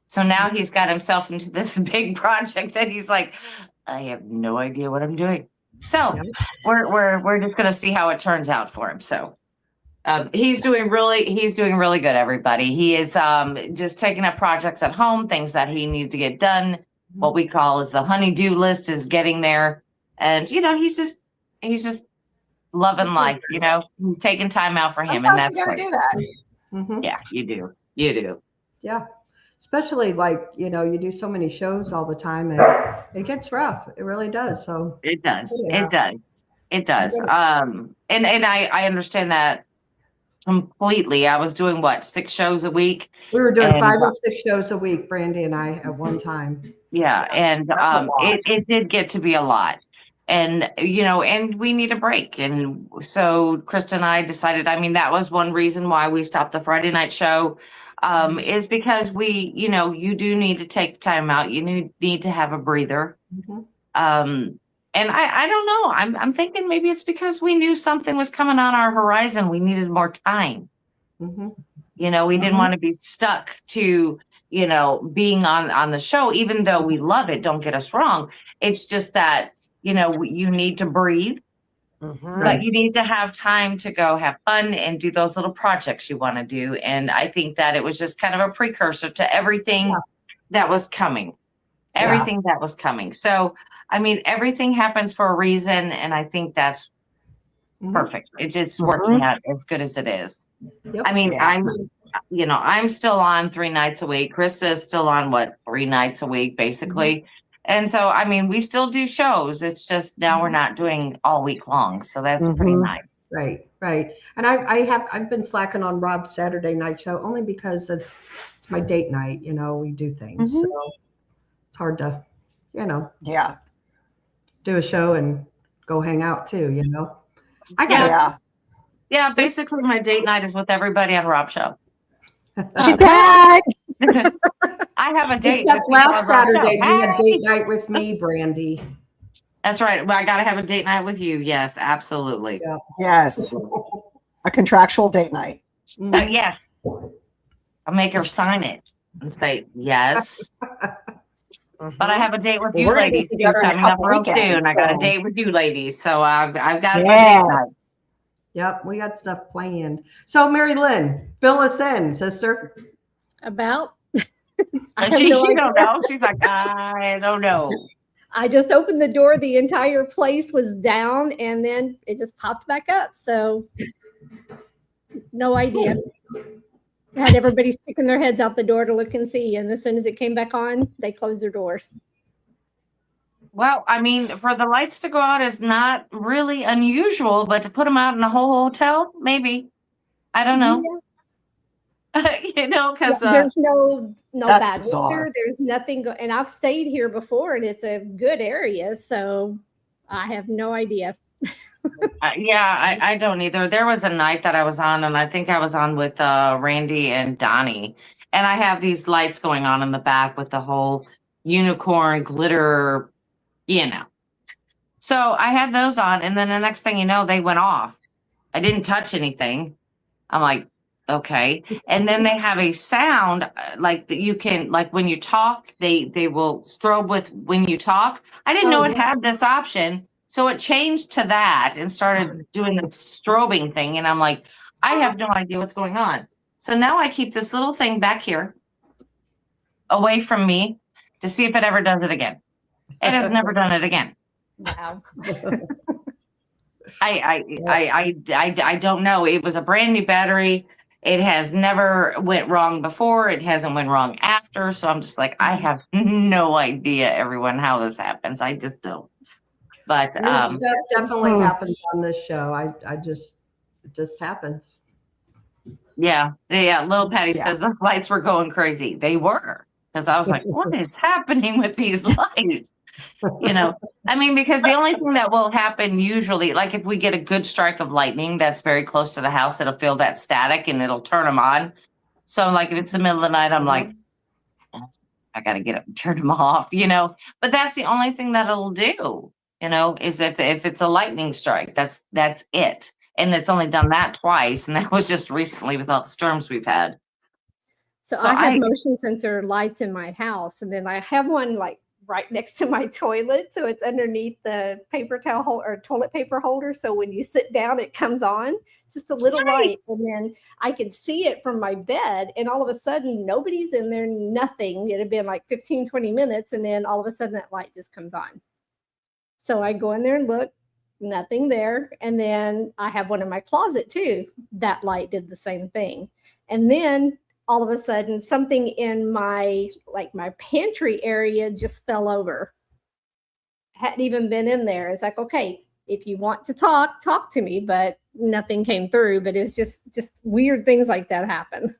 So now he's got himself into this big project that he's like, I have no idea what I'm doing. So we're just gonna see how it turns out for him. So he's doing really good, everybody. He is just taking up projects at home, things that he needs to get done. What we call is the honey-do list is getting there. And he's just loving life, He's taking time out for him, and Sometimes that's you gotta great. do that. Mhm. Yeah, you do. Yeah. Especially you do so many shows all the time, and it gets rough. It really does. So It does. Yeah. It does. And I understand that completely. I was doing 6 shows a week. we were doing And, 5 or 6 shows a week, Brandy and I, at one time. Yeah, and That's a lot. it did get to be a lot. And and we need a break. And so Krista and I decided, that was one reason why we stopped the Friday night show. Is because we, you do need to take time out. You need to have a breather. Mhm. And I don't know. I'm thinking maybe it's because we knew something was coming on our horizon. We needed more time. Mhm. We didn't want to be stuck to, being on the show, even though we love it. Don't get us wrong. It's just that, you need to breathe. Mhm. But you need to have time to go have fun and do those little projects you want to do. And I think that it was just kind of a precursor to everything that was coming. Everything that was coming. So, everything happens for a reason. And I think that's Mhm. perfect. It's just working out as good as it is. Yep. I'm still on 3 nights a week. Krista is still on 3 nights a week, basically. And so, we still do shows. It's just now we're not doing all week long. So that's pretty Mhm. nice. Right. And I've been slacking on Rob's Saturday night show only because it's my date night. We do things, Mhm. so it's hard to, Yeah. do a show and go hang out too. I got Yeah. Yeah, basically my date night is with everybody on Rob's show. She's back. I have a date. Except with people last on Rob's show. Saturday, you had Hey! date night with me, Brandy. That's right. Well, I got to have a date night with you. Yes, absolutely. Yes. A contractual date night. Mhm. Yes. I'll make her sign it and say yes. But I have a date with Well, you we're gonna be ladies too together in a coming up couple real soon. weekends, I got a so- date with you ladies. So I've got a Yes. date night. Yep, we got stuff planned. So, Mary Lynn, fill us in, sister. About She don't know. She's like, I don't know. I just opened the door, the entire place was down, and then it just popped back up. So no idea. I had everybody sticking their heads out the door to look and see, and as soon as it came back on, they closed their doors. Well, I mean, for the lights to go out is not really unusual, but to put them out in the whole hotel, maybe. I don't know. You know, because there's no That's bad bizarre. weather. There's nothing, and I've stayed here before, and it's a good area, so I have no idea. I don't either. There was a night that I was on, and I think I was on with Randy and Donnie, and I have these lights going on in the back with the whole unicorn glitter, you know. So I had those on, and then the next thing you know, they went off. I didn't touch anything. I'm like, okay. And then they have a sound like that you can, like when you talk, they will strobe with when you talk. I didn't know it had this option. So it changed to that and started doing the strobing thing. And I'm like, I have no idea what's going on. So now I keep this little thing back here away from me to see if it ever does it again. It has never done it again. Wow. I don't know. It was a brand new battery. It has never went wrong before. It hasn't went wrong after. So I'm just like, I have no idea, everyone, how this happens. I just don't. But Stuff definitely happens on this show. It just happens. yeah. Little Patty says the lights were going crazy. They were, because I was like, what is happening with these lights? You know, I mean, because the only thing that will happen usually, like if we get a good strike of lightning that's very close to the house, it'll feel that static and it'll turn them on. So like if it's the middle of the night, I'm like, I got to get up and turn them off, you know, but that's the only thing that it'll do, you know, is if it's a lightning strike, that's it. And it's only done that twice. And that was just recently with all the storms we've had. So I have motion sensor lights in my house, and then I have one like right next to my toilet. So it's underneath the paper towel or toilet paper holder. So when you sit down, it comes on, just a little light. And then I can see it from my bed. And all of a sudden, nobody's in there, nothing. It had been like 15, 20 minutes. And then all of a sudden that light just comes on. So I go in there and look, nothing there. And then I have one in my closet too. That light did the same thing. And then all of a sudden something in my pantry area just fell over. Hadn't even been in there. It's like, okay, if you want to talk to me, but nothing came through. But it was just weird things like that happen.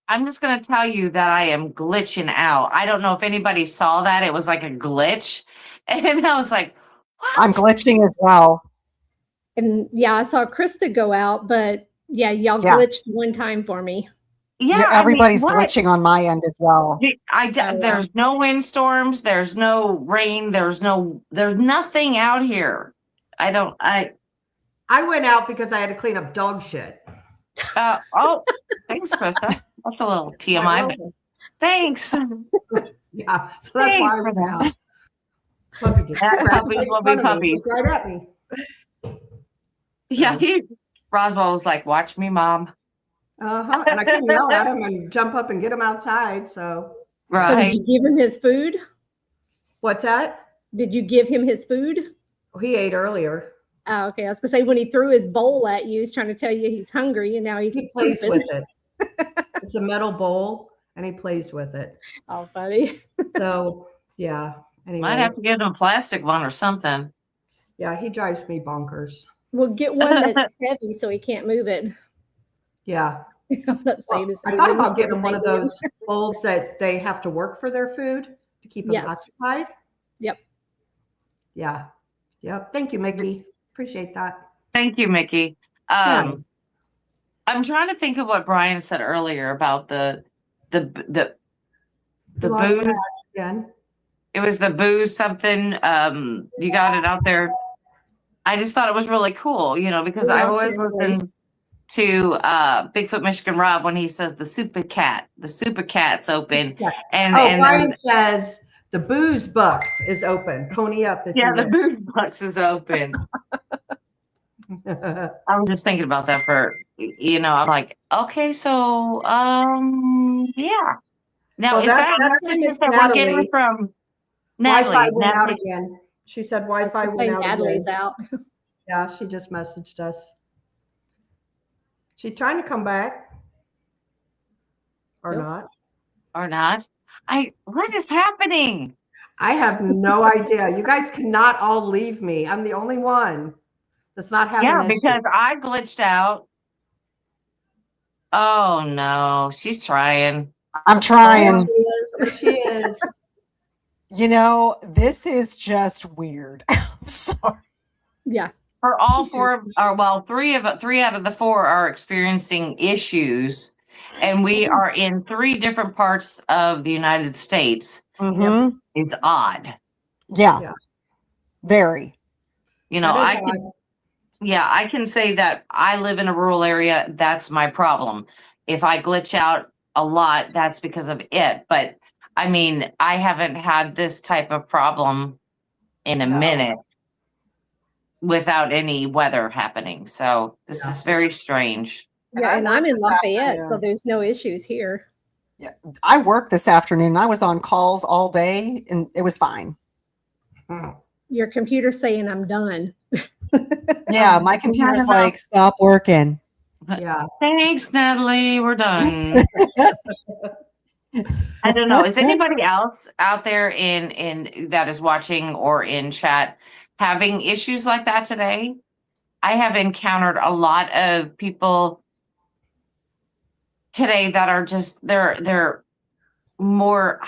I'm just going to tell you that I am glitching out. I don't know if anybody saw that. It was like a glitch. And I was like, what? I'm glitching as well. And yeah, I saw Krista go out, but yeah, y'all glitched one time for me. Yeah, everybody's glitching on my end as well. There's no windstorms. There's no rain. There's nothing out here. I went out because I had to clean up dog shit. Thanks, Krista. That's a little TMI, but thanks. Yeah, so that's why I went out. Puppies. Right at me. Yeah, Roswell was like, watch me, Mom. And I couldn't yell at him and jump up and get him outside. So, right. So did you give him his food? What's that? Did you give him his food? He ate earlier. Oh, okay. I was gonna say when he threw his bowl at you, he's trying to tell you he's hungry, and now he plays with it. It's a metal bowl, and he plays with it. Oh, funny. So, yeah. Anyway. Might have to get him a plastic one or something. Yeah, he drives me bonkers. We'll get one that's heavy so he can't move it. Yeah. I'm not saying I thought about getting one of those bowls that they have to work for their food to keep them occupied. Yep. Yeah. Yep. Thank you, Mickey. Appreciate that. Thank you, Mickey. I'm trying to think of what Brian said earlier about the booze. Again. It was the booze something. You got it out there. I just thought it was really cool, you know, because I always listen to Bigfoot Michigan Rob when he says the super cat's open. Yeah. And Brian says the booze bucks is open. Pony up. The booze bucks is open. I was just thinking about that I'm like, okay, so, yeah. Now, Well, is that that's messages Miss that we're getting Natalie. from Wi-Fi Natalie? Is went out Natalie? again. She said I was Wi-Fi gonna went say out Natalie's again. out. Yeah, she just messaged us. She trying to come back or Nope. not? Or not? What is happening? I have no idea. You guys cannot all leave me. I'm the only one that's not having Yeah, issues. because I glitched out. Oh no, she's trying. I'm trying. There she is. You know, this is just weird. I'm sorry. Yeah. For all four, or well, three out of the four are experiencing issues, and we are in 3 different parts of the United States. Mhm. It's odd. Yeah. Yeah. Very. That is odd. I can say that I live in a rural area. That's my problem. If I glitch out a lot, that's because of it. But I mean, I haven't had this type of problem in a No. minute without any weather happening. So this is very strange. Yeah, and I'm in this Lafayette, so afternoon. there's no issues here. Yeah. I worked this afternoon. I was on calls all day and it was fine. Your computer's saying I'm done. Yeah, my computer's like, stop working. Yeah. Thanks, Natalie. We're done. I don't know. Is anybody else out there in that is watching or in chat having issues like that today? I have encountered a lot of people today that are just they're more,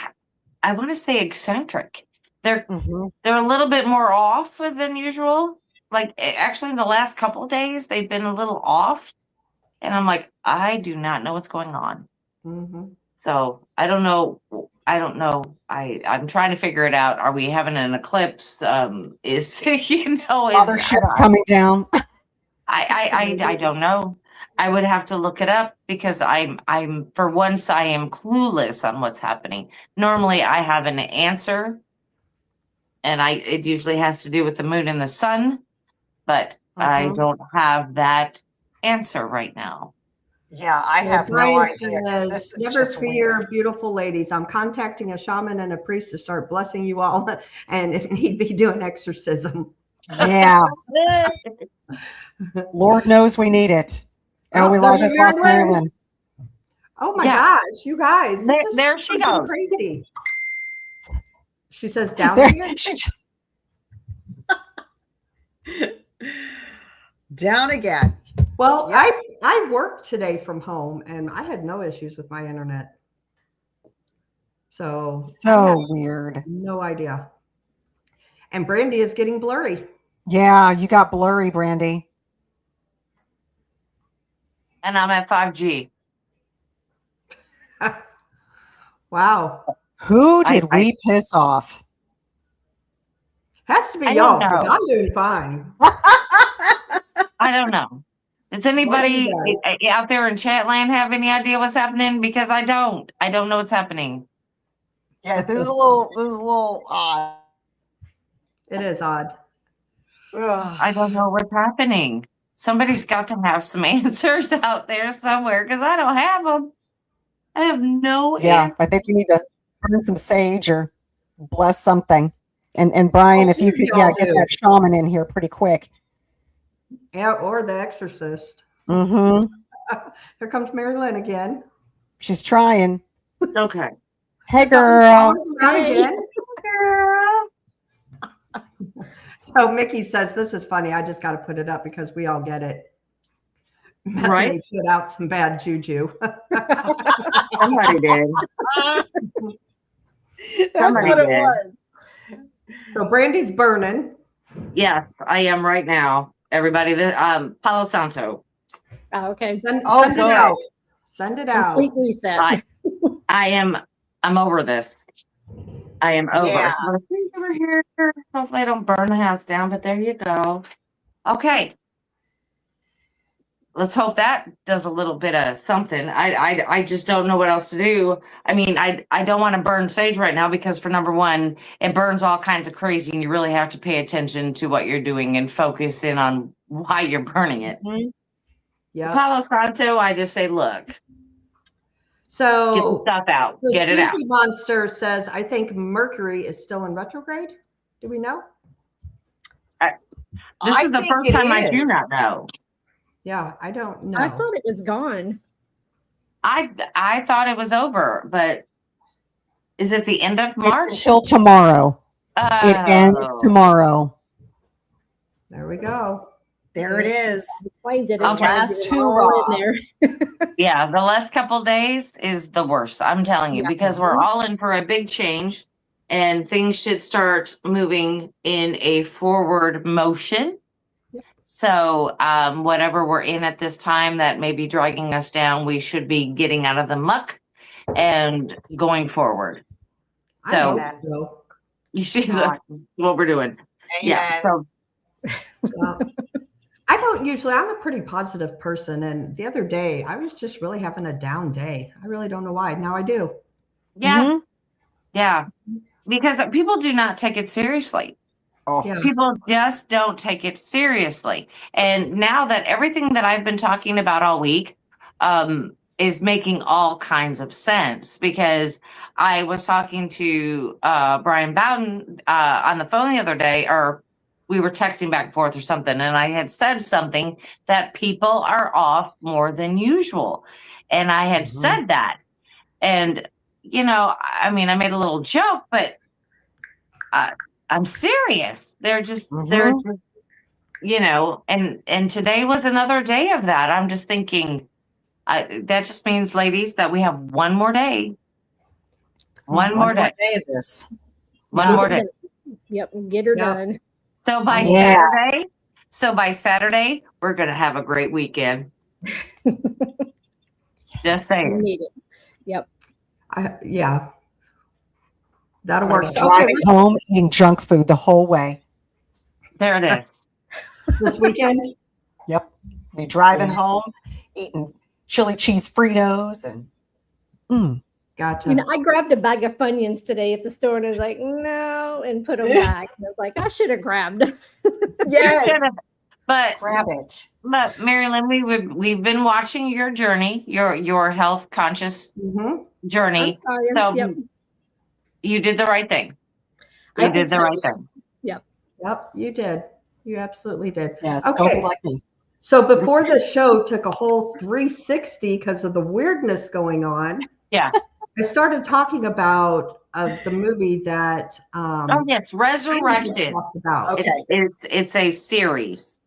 I want to say, eccentric. They're a little bit more off than usual. Like actually in the last couple of days they've been a little off, and I'm like, I do not know what's going on. Mm-hmm. So I don't know. I'm trying to figure it out. Are we having an eclipse? Is Other shit's coming down. I don't know. I would have to look it up because I'm for once I am clueless on what's happening. Normally I have an answer, and it usually has to do with the moon and the sun, but I don't have that answer right now. Yeah, I have no Brian idea. says, This is never just fear, weird. beautiful ladies. I'm contacting a shaman and a priest to start blessing you all, and if need be, do an exorcism. Yeah. Lord knows we need it. Oh, we there's just lost Marilyn. Marilyn. Oh my gosh, you guys. There she goes. Crazy. She says down There, again? Down again. Well, I worked today from home and I had no issues with my internet. So weird. No idea. And Brandy is getting blurry. Yeah, you got blurry, Brandy. And I'm at 5G. Wow. Who did we piss off? Has to be I y'all, don't know. because I'm doing fine. I don't know. Does anybody out there in chat land have any idea what's happening? Because I don't. I don't know what's happening. Yeah, this is a little odd. It is odd. I don't know what's happening. Somebody's got to have some answers out there somewhere because I don't have them. I have no answer. I think you need to burn some sage or bless something. And Brian, if you could get that shaman in here pretty quick. Yeah, or the exorcist. Mm-hmm. Here comes Mary Lynn again. She's trying. Okay. Hey, girl. Hey. Oh, Mickey says, this is funny. I just got to put it up because we all get it. Right. Put out some bad juju. Somebody did. That's what it was. So Brandy's burning. Yes, I am right now. Everybody, Palo Santo. Oh, okay. Send good. it out. Send it out. Complete reset. I'm over this. I am over. Yeah. Over here. Hopefully I don't burn the house down, but there you go. Okay. let's hope that does a little bit of something. I just don't know what else to do. I mean, I don't want to burn sage right now because for number one, it burns all kinds of crazy and you really have to pay attention to what you're doing and focus in on why you're burning it. Yeah. Palo Santo, I just say, look, get the So stuff out, the get it out. Susie Monster says, I think Mercury is still in retrograde. Do we know? This is the think first it time I do is. not know. Yeah, I don't know. I thought it was gone. I thought it was over, but is it the end of March? Until tomorrow. It ends Oh. tomorrow. There we go. There it is. Explains it. Okay. It's trying to Last get it all hurrah. in there. Yeah, the last couple days is the worst. I'm telling you, Yeah. because we're all in for a big change and things should start moving in a forward motion. Yep. So whatever we're in at this time that may be dragging us down, we should be getting out of the muck and going forward. I So hope so. you see what we're doing. Yeah. So Yeah. I don't usually, I'm a pretty positive person. And the other day, I was just really having a down day. I really don't know why. Now I do. yeah, Mhm. yeah. Because people do not take it seriously. Oh, Yeah. People just don't take it seriously. And now that everything that I've been talking about all week is making all kinds of sense, because I was talking to Brian Bowden on the phone the other day, or we were texting back and forth or something, and I had said something that people are off more than usual. And I had said that. And, you know, I mean, I made a little joke, but I'm serious. They're just, you know, and today was another day of that. I'm just thinking, that just means, ladies, that we have one more day. One more day. of this. One more day. Yep, get her Yeah. done. So by Yeah. Saturday, we're gonna have a great weekend. Just We saying. need it. Yep. Yeah. That'll We're work. driving home eating junk food the whole way. There it is. This weekend. Yep. Be driving home eating chili cheese Fritos and Gotcha. You know, I grabbed a bag of Funyuns today at the store and I was like, no, and put them back. And I was like, I should have grabbed. yes, But grab it. Marilyn, we've been watching your journey, your health conscious Mhm. journey. I'm sorry, So yep. you did the right thing. You I did think the so, right yes. thing. Yep, you did. You absolutely did. Yes, don't be Okay. like me. So before the show took a whole 360 because of the weirdness going on. Yeah. I started talking about the movie that Oh yes, Resurrected. talked about. Okay. It's a series.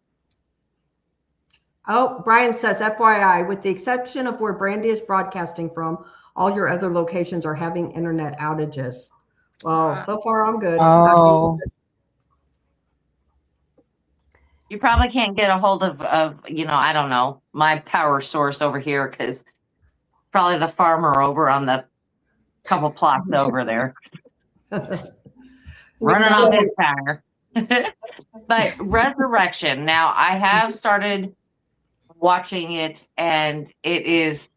Oh, Brian says, FYI, with the exception of where Brandy is broadcasting from, all your other locations are having internet outages. Well, so far I'm good. Oh, You probably can't get a hold of I don't know, my power source over here, because probably the farmer over on the couple plots over there running on his power. But Resurrection, now I have started watching it, and it's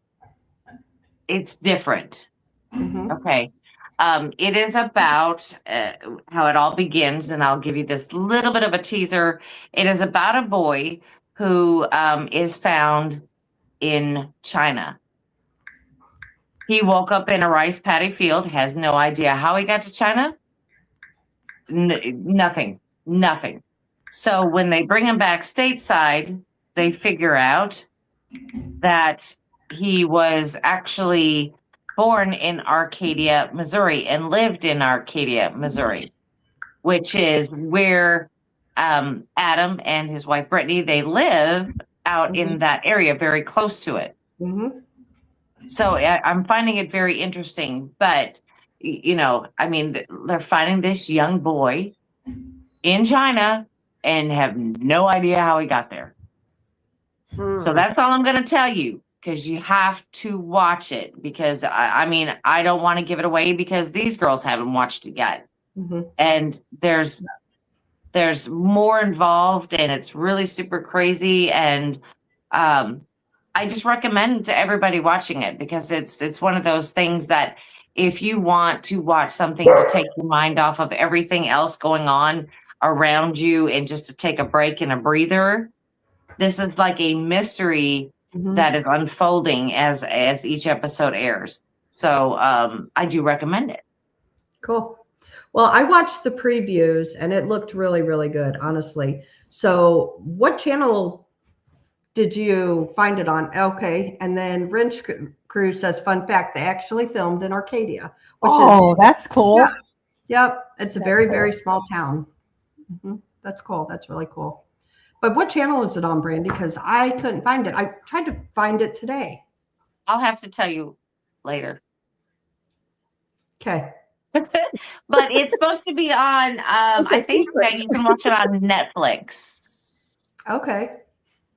different. Mhm. Okay. It is about how it all begins, and I'll give you this little bit of a teaser. It is about a boy who is found in China. He woke up in a rice paddy field, has no idea how he got to China. Nothing. So when they bring him back stateside, they figure out that he was actually born in Arcadia, Missouri, and lived in Arcadia, Missouri, which is where Adam and his wife Brittany, they live out in that area, very close to it. Mhm. So I'm finding it very interesting. But I mean, they're finding this young boy in China and have no idea how he got there. So that's all I'm going to tell you, because you have to watch it, because I mean, I don't want to give it away because these girls haven't watched it yet. Mhm. And there's more involved, and it's really super crazy. And I just recommend to everybody watching it because it's one of those things that if you want to watch something to take your mind off of everything else going on around you and just to take a break and a breather, this is like a mystery that is unfolding as each episode airs. So I do recommend it. Cool. Well, I watched the previews and it looked really, really good, honestly. So what channel did you find it on? Okay. And then Wrench Crew says, fun fact, they actually filmed in Arcadia. Which that's cool. Yeah, yep. It's a That's very, cool. very small town. That's cool. That's really cool. But what channel is it on, Brandy? Because I couldn't find it. I tried to find it today. I'll have to tell you later. Okay. But it's supposed to be on, I think that you can watch it on Netflix. Okay.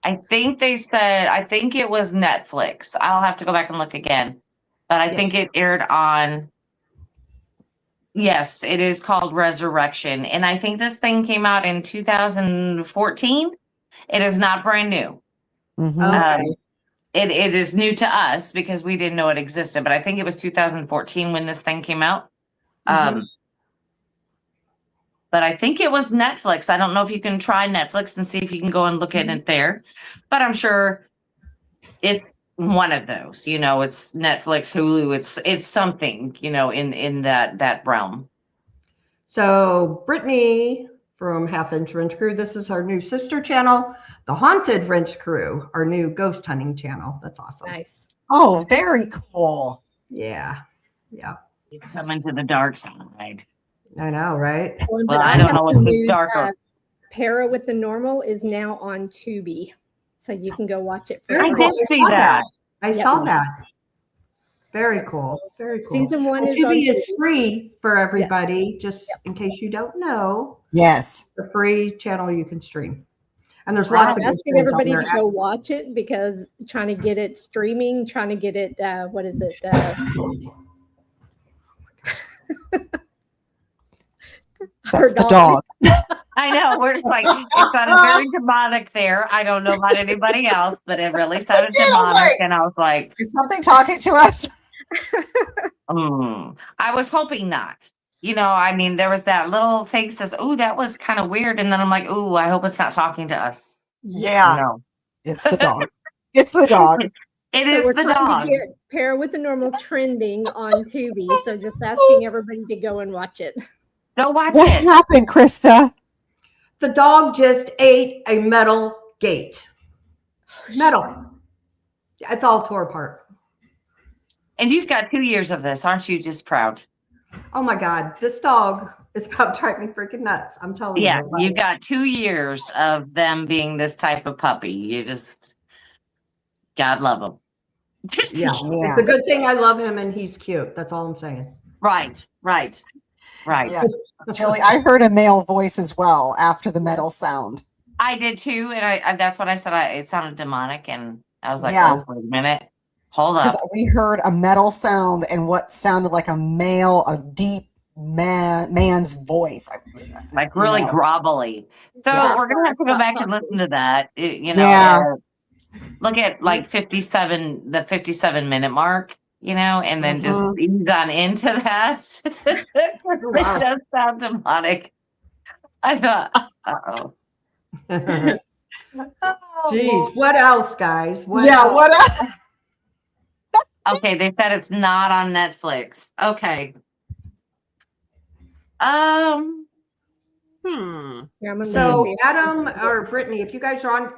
I think it was Netflix. I'll have to go back and look again. But I think it aired on, yes, it is called Resurrection. And I think this thing came out in 2014. It is not brand new. Okay. It is new to us because we didn't know it existed. But I think it was 2014 when this thing came out. But I think it was Netflix. I don't know if you can try Netflix and see if you can go and look at it there. But I'm sure it's one of those. You know, it's Netflix, Hulu. It's something, you know, in that realm. So Brittany from Half Inch Wrench Crew, this is our new sister channel, the Haunted Wrench Crew, our new ghost hunting channel. That's awesome. Nice. Oh, very cool. Yeah. Yeah. You come into the dark side. I know, right? But I don't have know what's some the news, darker. Para with the Normal is now on Tubi, so you can go watch it. For Very I free. did see that. I saw that. Very cool. Very cool. Season 1 is on Tubi is Tubi. free for everybody, just in case you don't know. Yes. The free channel you can stream. And there's I'm lots of good asking shows on everybody there. to go watch it because trying to get it streaming, trying to get it, what is it? That's the dog. I know. We're just like, it sounded very demonic there. I don't know about anybody else, but it really sounded did, I was demonic. like- And I was like, Is something talking to us? I was hoping not. You know, I mean, there was that little thing says, oh, that was kind of weird. And then I'm like, oh, I hope it's not talking to us. Yeah. No. It's the dog. It's the dog. It So is we're the trying dog. to get Para with the Normal trending on Tubi. So just asking everybody to go and watch it. Go watch What it. happened, Krista? The dog just ate a metal gate. Metal. It's all tore apart. And you've got 2 years of this. Aren't you just proud? Oh my God. This dog is about to drive me freaking nuts. I'm telling Yeah, you. you've got 2 years of them being this type of puppy. You just, God love them. Yeah. It's a good thing I love him and he's cute. That's all I'm saying. Right. Yeah. Jilly, I heard a male voice as well after the metal sound. I did too, and I that's what I said. It sounded demonic, and I was like, Yeah. "Oh, wait a minute, hold Because up." we heard a metal sound and what sounded like a deep man's voice. Like really you know. grovelly. So Yeah. we're gonna have to go back and listen to that. You know, Yeah. look at like the 57-minute mark. You know, and then just ease on into that. It does sound demonic. I thought, uh-oh. Jeez. What else, guys? What Yeah, else? what else? Okay, they said it's not on Netflix. Okay. Yeah, I'm gonna So see. Adam or Brittany, if you guys are on,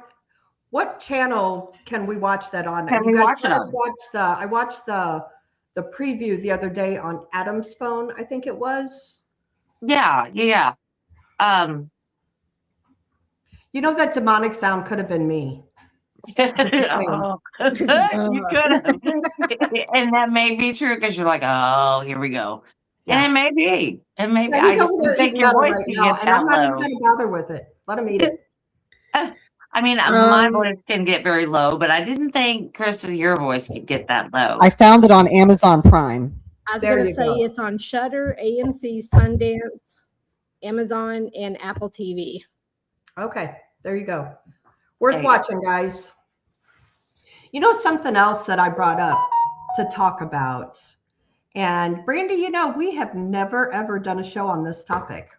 what channel can we watch that on? Can You we guys watch it let us on? I watched the preview the other day on Adam's phone, I think it was. Yeah. You know, that demonic sound could have been me. Oh. You could have. And that may be true because you're like, oh, here we go. Yeah. And it may be. It may be. Yeah, I he's just over there don't think eating your metal voice right can now, get and that I'm not even low. going to bother with it. Let him eat it. I mean, my voice can get very low, but I didn't think, Krista, your voice could get that low. I found it on Amazon Prime. I was There going to you say go. it's on Shudder, AMC, Sundance, Amazon, and Apple TV. Okay, there you go. Worth There you go. watching, guys. You know, something else that I brought up to talk about, and Brandy, you know, we have never ever done a show on this topic,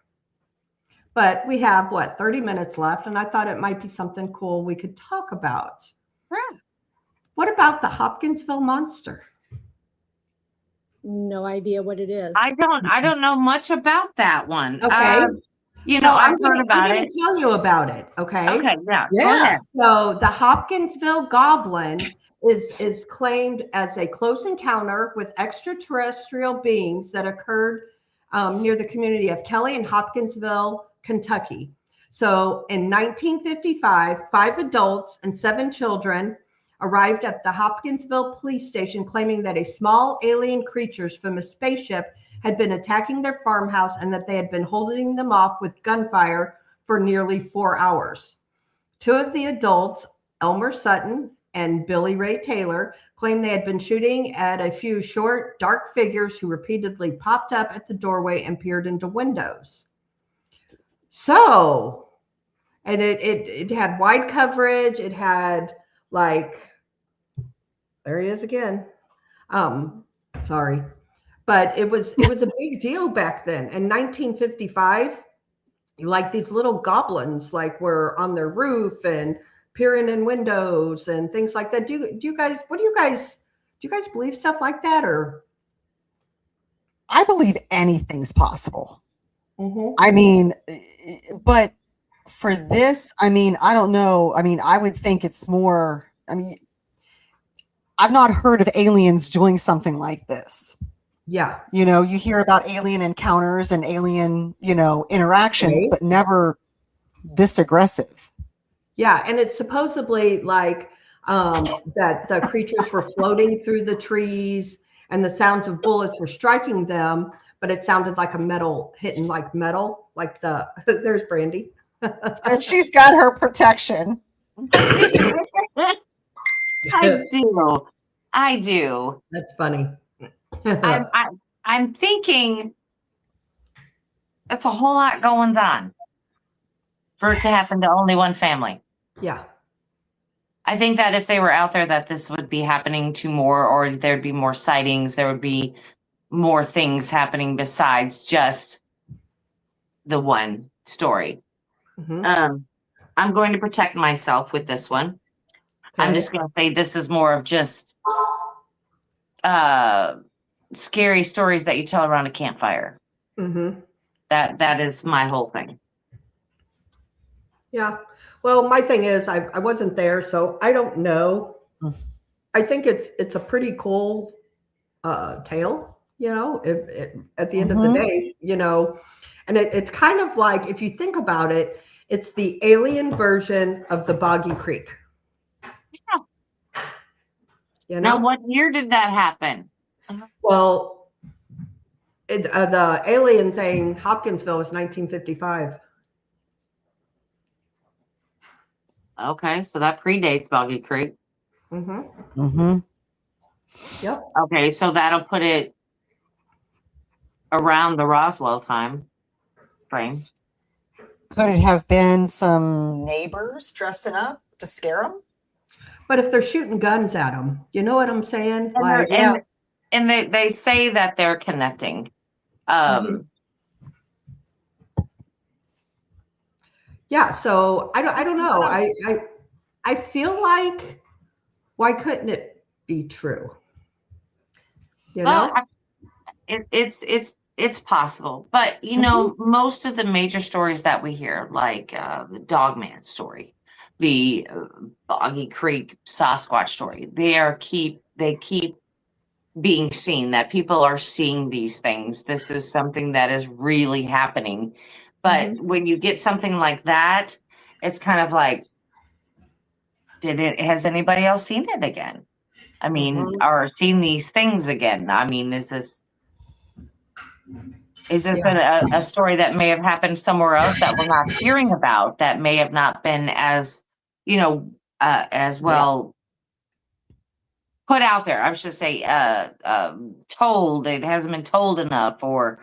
but we have 30 minutes left, and I thought it might be something cool we could talk about. Yeah. What about the Hopkinsville Monster? No idea what it is. I don't know much about that one. Okay. You know, I've heard about I'm it. going to tell you about it. Okay. Okay, yeah. Go Yeah. ahead. So the Hopkinsville Goblin is claimed as a close encounter with extraterrestrial beings that occurred near the community of Kelly in Hopkinsville, Kentucky. So in 1955, 5 adults and 7 children arrived at the Hopkinsville police station claiming that a small alien creatures from a spaceship had been attacking their farmhouse and that they had been holding them off with gunfire for nearly 4 hours. 2 of the adults, Elmer Sutton and Billy Ray Taylor, claimed they had been shooting at a few short, dark figures who repeatedly popped up at the doorway and peered into windows. So, and it had wide coverage. It had there he is again. Sorry. But it was a big deal back then. In 1955, these little goblins were on their roof and peering in windows and things like that. Do you guys believe stuff like that, or? I believe anything's possible. Mm-hmm. I mean, but for this, I mean, I don't know. I mean, I would think it's more, I mean, I've not heard of aliens doing something like this. Yeah. You know, you hear about alien encounters and alien, interactions, Right. but never this aggressive. Yeah, and it's supposedly that the creatures were floating through the trees and the sounds of bullets were striking them, but it sounded like a metal hitting metal, there's Brandy. And she's got her protection. I do. That's funny. I'm thinking that's a whole lot going on for it to happen to only one family. Yeah. I think that if they were out there, that this would be happening to more, or there'd be more sightings. There would be more things happening besides just the one story. Mm-hmm. I'm going to protect myself with this one. Okay. I'm just going to say this is more of just scary stories that you tell around a campfire. Mm-hmm. That is my whole thing. Yeah. Well, my thing is I wasn't there, so I don't know. I think it's a pretty cool tale, at the end of the day, and it's kind of like, if you think about it, it's the alien version of the Boggy Creek. Yeah. Now, what year did that happen? Well, the alien thing, Hopkinsville, was 1955. Okay, so that predates Boggy Creek. Mm-hmm. Mm-hmm. Yep. Okay, so that'll put it around the Roswell time frame. Could it have been some neighbors dressing up to scare them? But if they're shooting guns at them, you know what I'm saying? And they say that they're connecting. Yeah, so I don't know. I feel like, why couldn't it be true? Well, it's possible, but most of the major stories that we hear, like the Dogman story, the Boggy Creek Sasquatch story, they keep being seen, that people are seeing these things. This is something that is really happening. But when you get something like that, it's kind of like, has anybody else seen it again? I mean, or seen these things again? I mean, is this a story that may have happened somewhere else that we're not hearing about, that may have not been as, as well put out there? I should say, told. It hasn't been told enough, or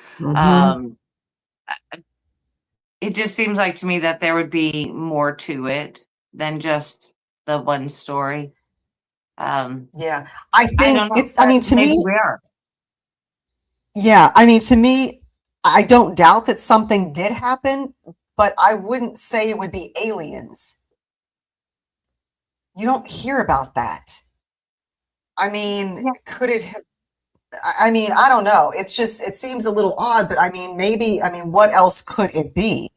it just seems like to me that there would be more to it than just the one story. Yeah. I think don't know. it's, I mean, to Maybe me, we are. yeah, I mean, to me, I don't doubt that something did happen, but I wouldn't say it would be aliens. You don't hear about that. I mean, Yeah. could it have, I mean, I don't know. It's just, it seems a little odd, but I mean, maybe, I mean, what else could it be?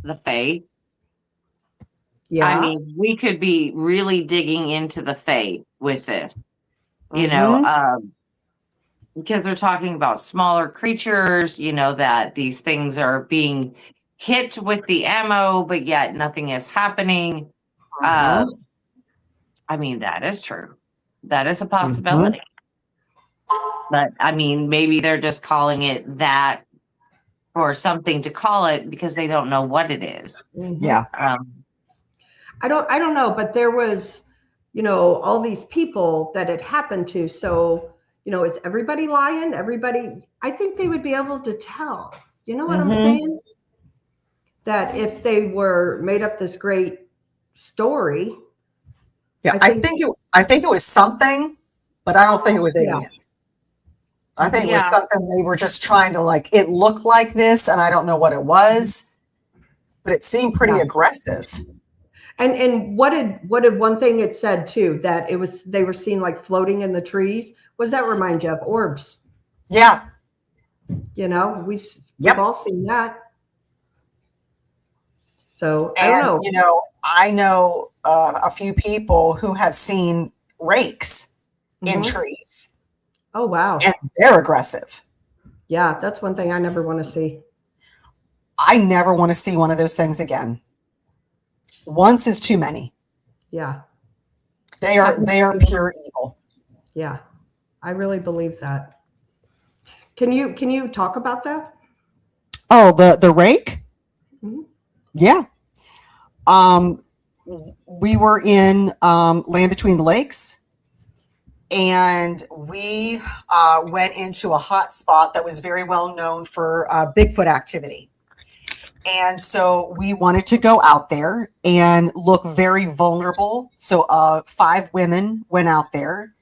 The Fae. Yeah. I mean, we could be really digging into the Fae with this, Mhm. because they're talking about smaller creatures, that these things are being hit with the ammo, but yet nothing is happening. Mhm. I mean, that is true. That is a Mhm. possibility. But I mean, maybe they're just calling it that or something to call it because they don't know what it is. Yeah. I don't know, but there was, all these people that it happened to. So, is everybody lying? Everybody, I think they would be able to tell. You know what I'm Mhm. saying? That if they were made up this great story. Yeah, I think it was something, but I don't think it was Yeah. aliens. I think it was Yeah. something they were just trying to like, it looked like this, and I don't know what it was, but it seemed pretty Yeah. aggressive. And what did one thing it said too, that they were seen like floating in the trees? What does that remind you of? Orbs. Yeah. We've Yep. all seen that. So I And, don't know. I know a few people who have seen rakes in Mhm. trees, Oh wow. and they're aggressive. Yeah, that's one thing I never want to see. I never want to see one of those things again. Once is too many. Yeah. They are pure evil. Yeah. I really believe that. Can you talk about that? Oh, the rake? Mhm. Yeah. We were in Land Between the Lakes, and we went into a hot spot that was very well known for Bigfoot activity. And so we wanted to go out there and look very vulnerable. So 5 women went out there.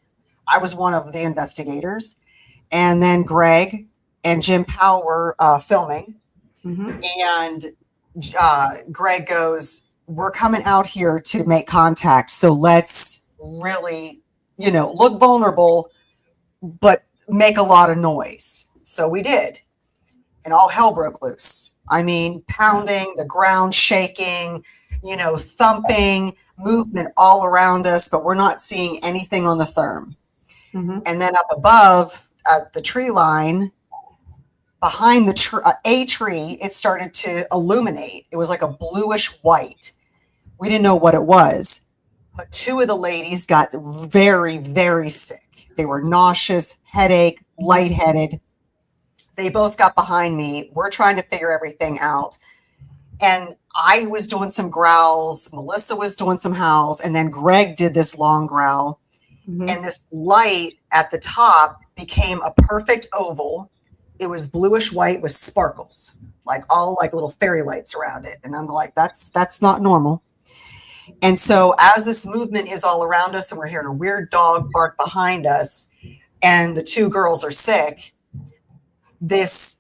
I was one of the investigators. And then Greg and Jim Powell were filming. Mhm. And Greg goes, "We're coming out here to make contact. So let's really, look vulnerable, but make a lot of noise." So we did. And all hell broke loose. I mean, pounding, the ground shaking, thumping, movement all around us, but we're not seeing anything on the therm. Mhm. And then up above at the tree line, behind a tree, it started to illuminate. It was like a bluish white. We didn't know what it was, but 2 of the ladies got very, very sick. They were nauseous, headache, lightheaded. They both got behind me. We're trying to figure everything out. And I was doing some growls. Melissa was doing some howls. And then Greg did this long growl. Mhm. And this light at the top became a perfect oval. It was bluish white with sparkles, like all like little fairy lights around it. And I'm like, that's not normal. And so as this movement is all around us and we're hearing a weird dog bark behind us and the 2 girls are sick, this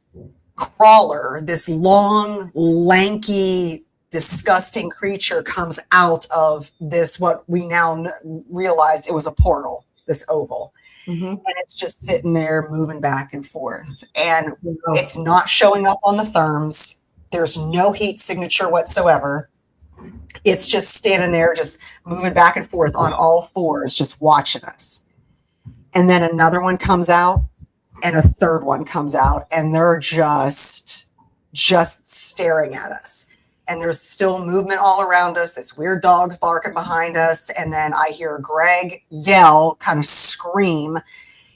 crawler, this long, lanky, disgusting creature comes out of this, what we now realized it was a portal, this oval. Mhm. And it's just sitting there moving back and forth. And Oh. it's not showing up on the therms. There's no heat signature whatsoever. It's just standing there, just moving back and forth on all 4s, just watching us. And then another one comes out, and a third one comes out, and they're just staring at us. And there's still movement all around us. This weird dog's barking behind us. And then I hear Greg yell, kind of scream.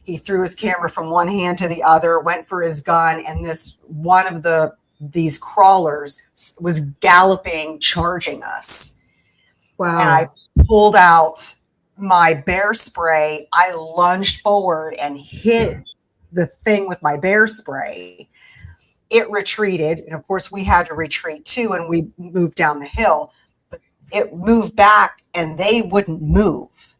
He threw his camera from one hand to the other, went for his gun, and this one of these crawlers was galloping, charging us. Wow. And I pulled out my bear spray. I lunged forward and hit the thing with my bear spray. It retreated. And of course we had to retreat too. And we moved down the hill, but it moved back and they wouldn't move.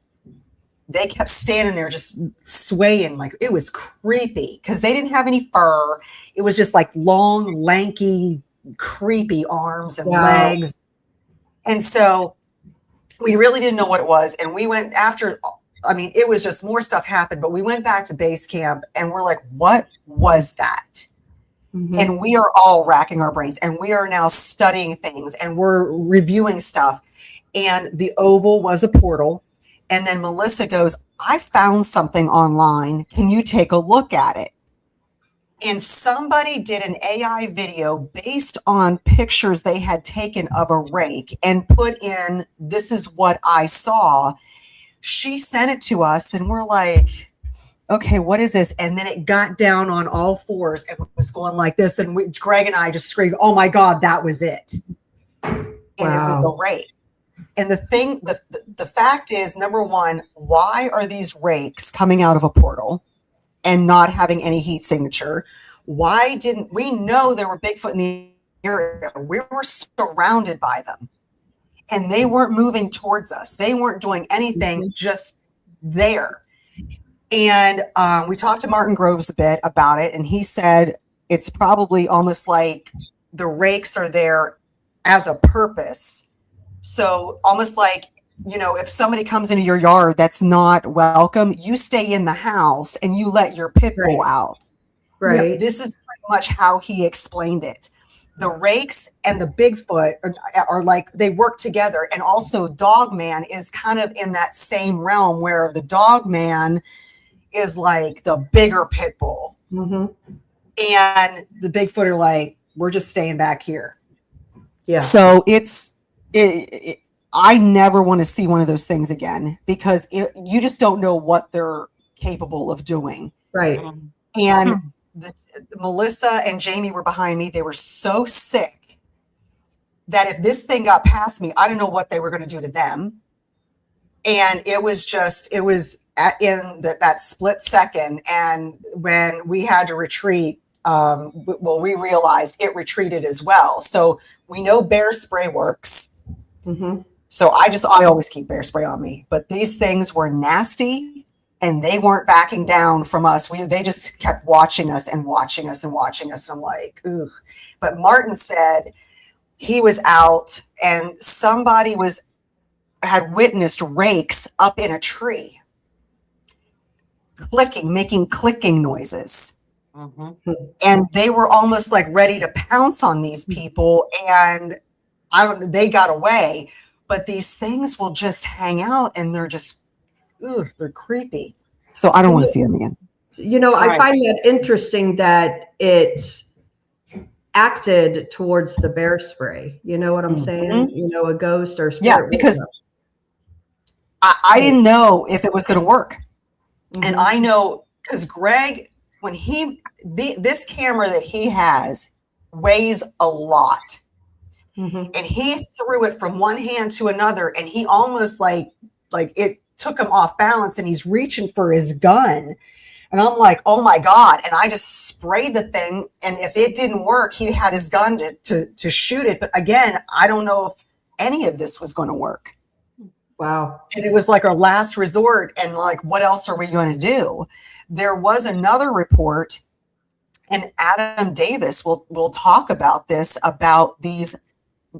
they kept standing there just swaying. Like, it was creepy because they didn't have any fur. It was just like long, lanky, creepy arms and legs. And so we really didn't know what it was. And we went after, I mean, it was just more stuff happened, but we went back to base camp and we're like, what was that? Mhm. And we are all racking our brains, and we are now studying things and we're reviewing stuff. And the oval was a portal. And then Melissa goes, I found something online. Can you take a look at it? And somebody did an AI video based on pictures they had taken of a rake and put in, this is what I saw. She sent it to us and we're like, okay, what is this? And then it got down on all fours and was going like this. And Greg and I just screamed, oh my God, that was it. And it was the rake. And the fact is, number one, why are these rakes coming out of a portal and not having any heat signature? Why didn't we know there were Bigfoot in the area? We were surrounded by them and they weren't moving towards us. They weren't doing anything, just there. And we talked to Martin Groves a bit about it, and he said it's probably almost like the rakes are there as a purpose. So almost like, you know, if somebody comes into your yard that's not welcome, you stay in the house and you let your pit bull out. Right. This is pretty much how he explained it. The rakes and the Bigfoot are like, they work together. And also Dogman is kind of in that same realm where the Dogman is like the bigger pit bull. Mm-hmm. And the Bigfoot are like, we're just staying back here. Yeah. So I never want to see one of those things again because you just don't know what they're capable of doing. Right. And Melissa and Jamie were behind me. They were so sick that if this thing got past me, I don't know what they were going to do to them. And it was in that split second. And when we had to retreat, we realized it retreated as well. So we know bear spray works. Mm-hmm. So I always keep bear spray on me, but these things were nasty and they weren't backing down from us. They just kept watching us and watching us and watching us. And I'm like, ugh. But Martin said he was out and somebody had witnessed rakes up in a tree making clicking noises. Mm-hmm. And they were almost like ready to pounce on these people. And they got away, but these things will just hang out and they're just, they're creepy. So I don't want to see them again. You know, I find that interesting that it acted towards the bear spray. You know what I'm saying? You know, a ghost or spirit. Yeah, because I didn't know if it was going to work. Mm-hmm. And I know because Greg, when this camera that he has weighs a lot. Mm-hmm. And he threw it from one hand to another and he almost like it took him off balance and he's reaching for his gun. And I'm like, oh my God. And I just sprayed the thing. And if it didn't work, he had his gun to shoot it. But again, I don't know if any of this was going to work. Wow. And it was like our last resort. And like, what else are we going to do? There was another report, and Adam Davis will talk about this, about these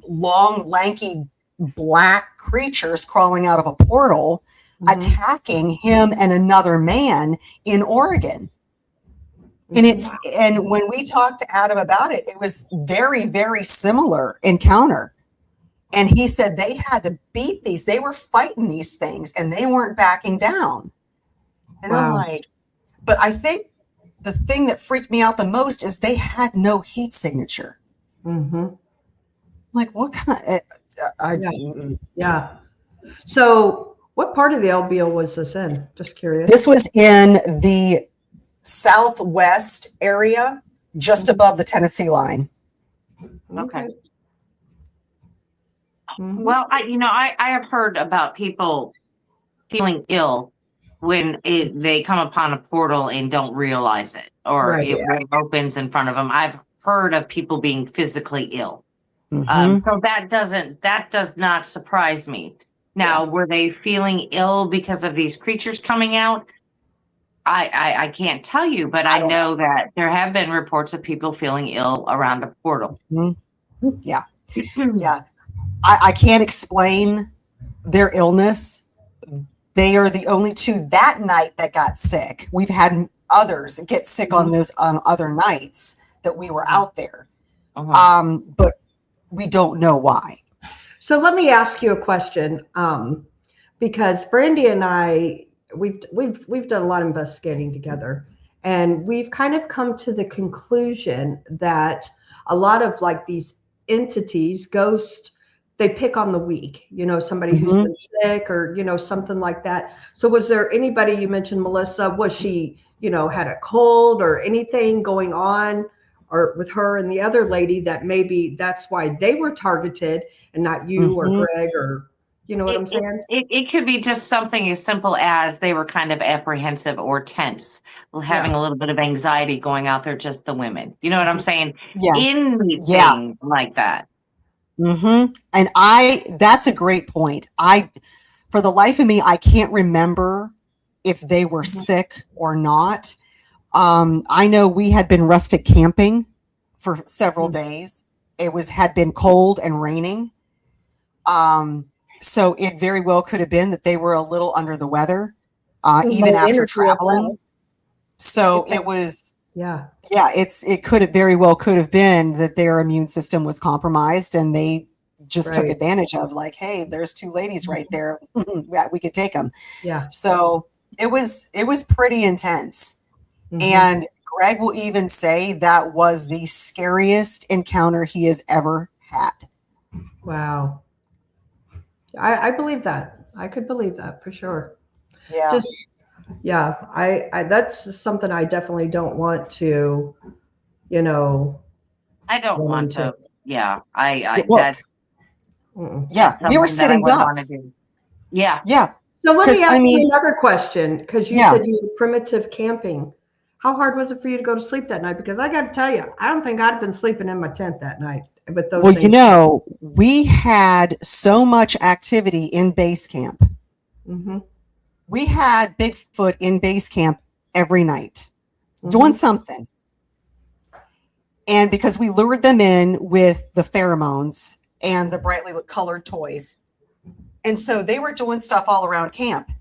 long, lanky, black creatures crawling out of a portal, attacking him and another man in Oregon. And and when we talked to Adam about it, it was very, very similar encounter. And he said they had to beat these. They were fighting these things and they weren't backing down. And I'm like, but I think the thing that freaked me out the most is they had no heat signature. Mm-hmm. Like, what kind of, yeah. So what part of the LBO was this in? Just curious. This was in the southwest area, just above the Tennessee line. Okay. Mm-hmm. Well, I have heard about people feeling ill when they come upon a portal and don't realize it, or it opens in front of them. I've heard of people being physically ill. So that does not surprise me. Now, were they feeling ill because of these creatures coming out? I can't tell you, but I know that there have been reports of people feeling ill around a portal. Yeah. Yeah. I can't explain their illness. They are the only two that night that got sick. We've had others get sick on other nights that we were out there. But we don't know why. So let me ask you a question, because Brandy and I, we've done a lot of investigating together, and we've kind of come to the conclusion that a lot of like these entities, ghosts, they pick on the weak. You know, somebody who's been sick or something like that. So was there anybody, you mentioned Melissa? Was she had a cold or anything going on, or with her and the other lady that maybe that's why they were targeted and not you or Greg, or what I'm saying? It could be just something as simple as they were kind of apprehensive or tense, having a little bit of anxiety going out there, just the women. You know what I'm saying? Yeah. Anything like that. And that's a great point. For the life of me, I can't remember if they were sick or not. I know we had been rustic camping for several days. It had been cold and raining. So it very well could have been that they were a little under the weather, even after traveling. So it was, it could have very well could have been that their immune system was compromised and they just took advantage of, like, hey, there's two ladies right there. We could take them. Yeah. So it was pretty intense. And Greg will even say that was the scariest encounter he has ever had. Wow. I believe that. I could believe that for sure. Yeah. I that's something I definitely don't want to, I don't want to. Yeah. We were sitting ducks. Yeah. Yeah. So let me ask you another question, because you said you were primitive camping. How hard was it for you to go to sleep that night? Because I got to tell you, I don't think I'd have been sleeping in my tent that night with those things. We had so much activity in base camp. We had Bigfoot in base camp every night doing something. And because we lured them in with the pheromones and the brightly colored toys. And so they were doing stuff all around camp.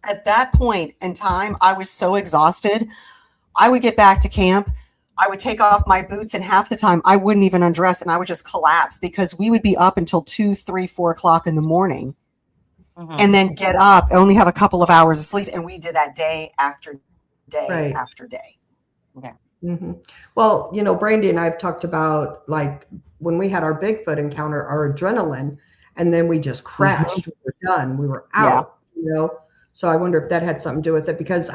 At that point in time, I was so exhausted. I would get back to camp. I would take off my boots, and half the time I wouldn't even undress and I would just collapse because we would be up until 2, 3, 4 o'clock in the morning and then get up, only have a couple of hours of sleep. And we did that day after day after day. Okay. Well, Brandy and I have talked about, like, when we had our Bigfoot encounter, our adrenaline, and then we just crashed. We were done. We were out, So I wonder if that had something to do with it, because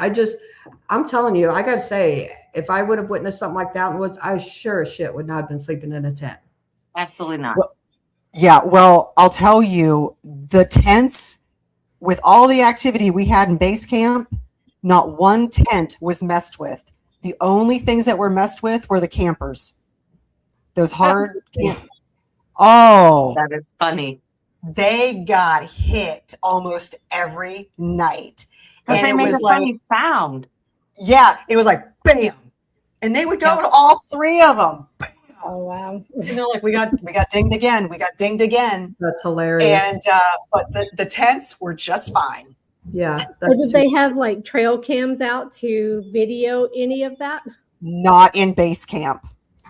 I'm telling you, I got to say, if I would have witnessed something like that in the woods, I sure as shit would not have been sleeping in a tent. Absolutely not. Well, I'll tell you, the tents, with all the activity we had in base camp, not one tent was messed with. The only things that were messed with were the campers. Those hard that is funny. They got hit almost every night. And it was like funny sound. Yeah, it was like bam. And they would go to all three of them. Bam. Oh wow. And they're like, we got dinged again. We got dinged again. That's hilarious. And but the tents were just fine. Yeah. So did they have like trail cams out to video any of that? Not in base camp.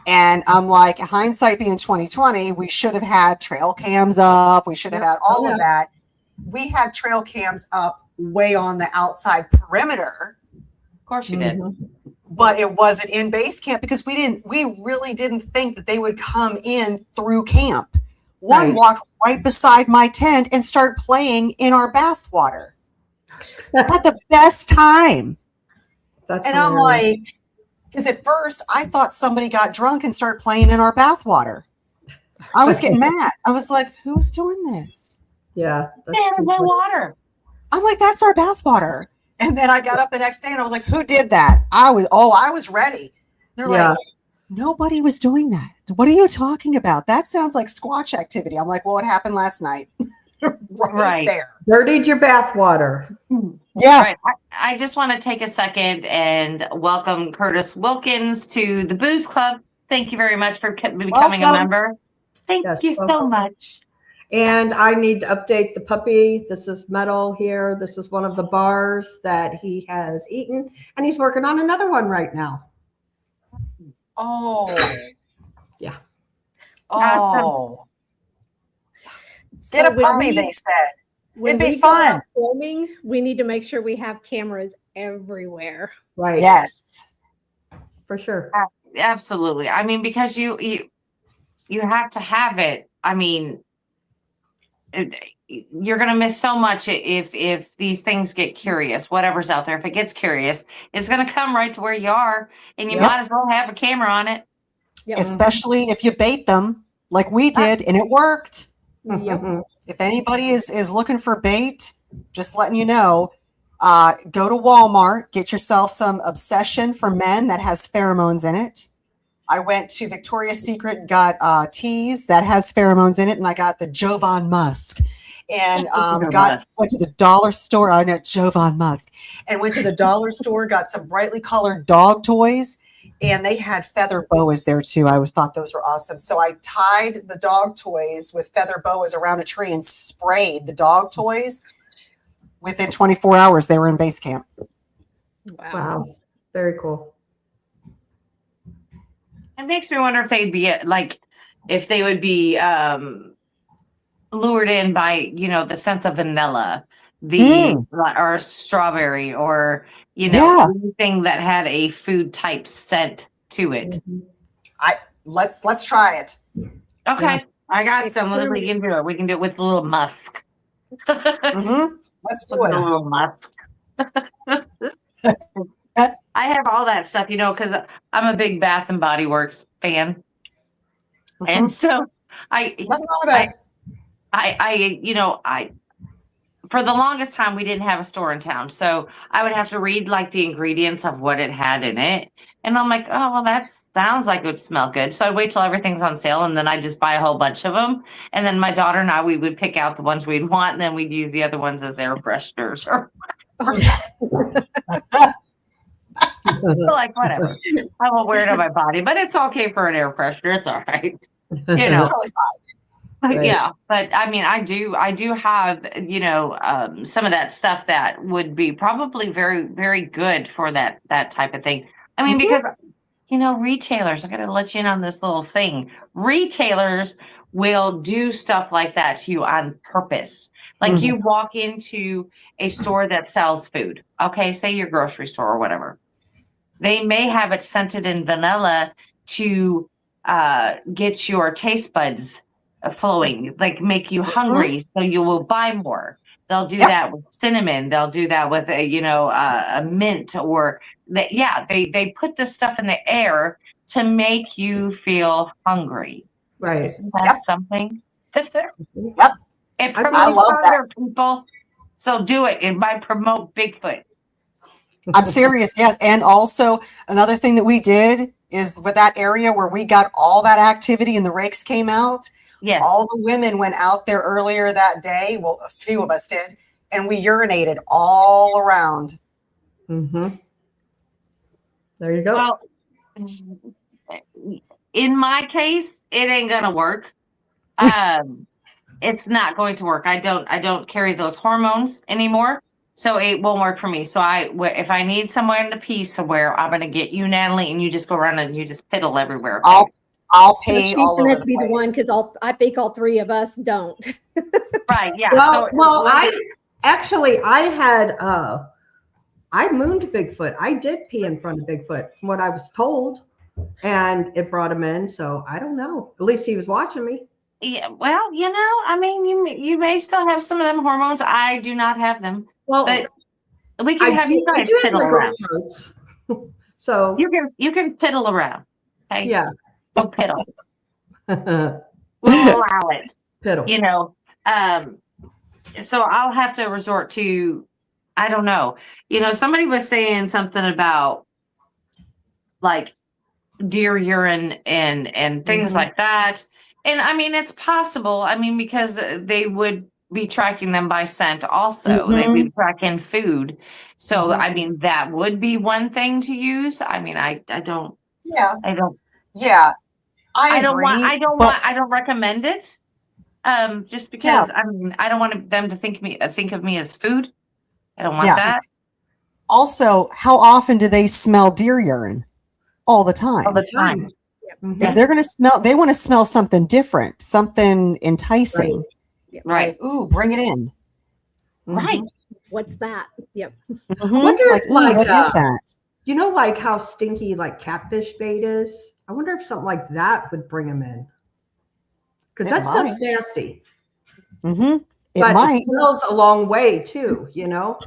And I'm like, hindsight being 2020, we should have had trail cams up. We should have had all of that. We had trail cams up way on the outside perimeter. Of course you did. But it wasn't in base camp because we really didn't think that they would come in through camp. One walked right beside my tent and started playing in our bath water. Had the best time. And I'm like, because at first I thought somebody got drunk and started playing in our bath water. I was getting mad. I was like, who's doing this? Yeah. There's no water. I'm like, that's our bath water. And then I got up the next day and I was like, who did that? I was ready. They're like, nobody was doing that. What are you talking about? That sounds like Squatch activity. I'm like, well, it happened last night. Right. there. Dirtied your bathwater. Yeah. Right. I just want to take a second and welcome Curtis Wilkins to the Booze Club. Thank you very much for becoming a Welcome. member. Thank Yes, you so welcome. much. And I need to update the puppy. This is Metal here. This is one of the bars that he has eaten, and he's working on another one right now. Oh. Yeah. Oh. So Get a when puppy, we- they said. when It'd be we go out fun. filming, we need to make sure we have cameras everywhere. Right. Yes. For sure. Absolutely. I mean, because you have to have it. I mean, you're going to miss so much if these things get curious. Whatever's out there, if it gets curious, it's going to come right to where you are, and you Yep. might as well have a camera on it. Yep. Especially if you bait them like we did and it worked. Yep. If anybody is looking for bait, just letting you know, go to Walmart, get yourself some Obsession for Men that has pheromones in it. I went to Victoria's Secret and got teas that has pheromones in it, and I got the Jovan Musk. And went to the dollar store. I know Jovan Musk, and went to the dollar store, got some brightly colored dog toys, and they had feather boas there too. I always thought those were awesome. So I tied the dog toys with feather boas around a tree and sprayed the dog toys. Within 24 hours, they were in base camp. Wow. Wow. Very cool. It makes me wonder if they'd be if they would be lured in by, the sense of vanilla, or strawberry, or, anything that had a food type scent to it. Let's try it. Okay. Yeah. I got It's some. really- We can do it. We can do it with a little musk. Let's do With a it. little musk. I have all that stuff, because I'm a big Bath and Body Works fan. And so Nothing wrong with that. I for the longest time we didn't have a store in town, so I would have to read the ingredients of what it had in it, and I'm like, oh well, that sounds like it would smell good. So I'd wait till everything's on sale, and then I just buy a whole bunch of them, and then my daughter and I, we would pick out the ones we'd want, and then we'd use the other ones as air fresheners or whatever. I won't wear it on my body, but it's okay for an air freshener. It's all right. Totally fine. Right. Yeah, but I mean, I do have, some of that stuff that would be probably very, very good for that type of thing. I mean, because, retailers, I got to let you in on this little thing. Retailers will do stuff like that to you on purpose. Like you walk into a store that sells food, okay, say your grocery store or whatever. They may have it scented in vanilla to get your taste buds flowing, make you hungry, so you will buy more. They'll do that with cinnamon. They'll do that with a mint, or they put this stuff in the air to make you feel hungry. Right. Isn't that something? Yep. It I promotes love that. hunger, people. So do it. It might promote Bigfoot. I'm serious, yes. And also another thing that we did is with that area where we got all that activity and the rakes came out, Yes. all the women went out there earlier that day. Well, a few of us did, and we urinated all around. Mm-hmm. There you go. Well, in my case, it ain't gonna work. It's not going to work. I don't carry those hormones anymore, so it won't work for me. So if I need somewhere to pee somewhere, I'm gonna get you, Natalie, and you just go around and you just piddle everywhere. Okay? I'll So pay she's all gonna over have the to be the place. one because I think all three of us don't. Right? Yeah. Well, I had I mooned Bigfoot. I did pee in front of Bigfoot, from what I was told, and it brought him in. So I don't know. At least he was watching me. Yeah. Well, I mean, you may still have some of them hormones. I do not have them, Well, but we can have you guys do have piddle my around. growth spurts. So You can piddle around. Okay. yeah, Go piddle. piddle. We'll allow it. So I'll have to resort to, I don't know. Somebody was saying something about deer urine and things like that. And I mean, it's possible. I mean, because they would be tracking them by scent also. They'd be tracking food. So, I mean, that would be one thing to use. I mean, I don't, Yeah. I don't, Yeah. I don't agree, want, I don't but- want, I don't recommend it. Just because, I mean, I don't want them to think of me as food. I don't want Yeah. that Also, how often do they smell deer urine? All the time. all the time. If they're going to smell, they want to smell something different, something enticing. Right. Like, ooh, bring it in. Right. What's that? Yep. wonder if, Like, ooh, like, what is that? You know, like how stinky like catfish bait is? I wonder if something like that would bring them in. Because It that stuff's might. nasty. It But might. it smells a long way too, you know?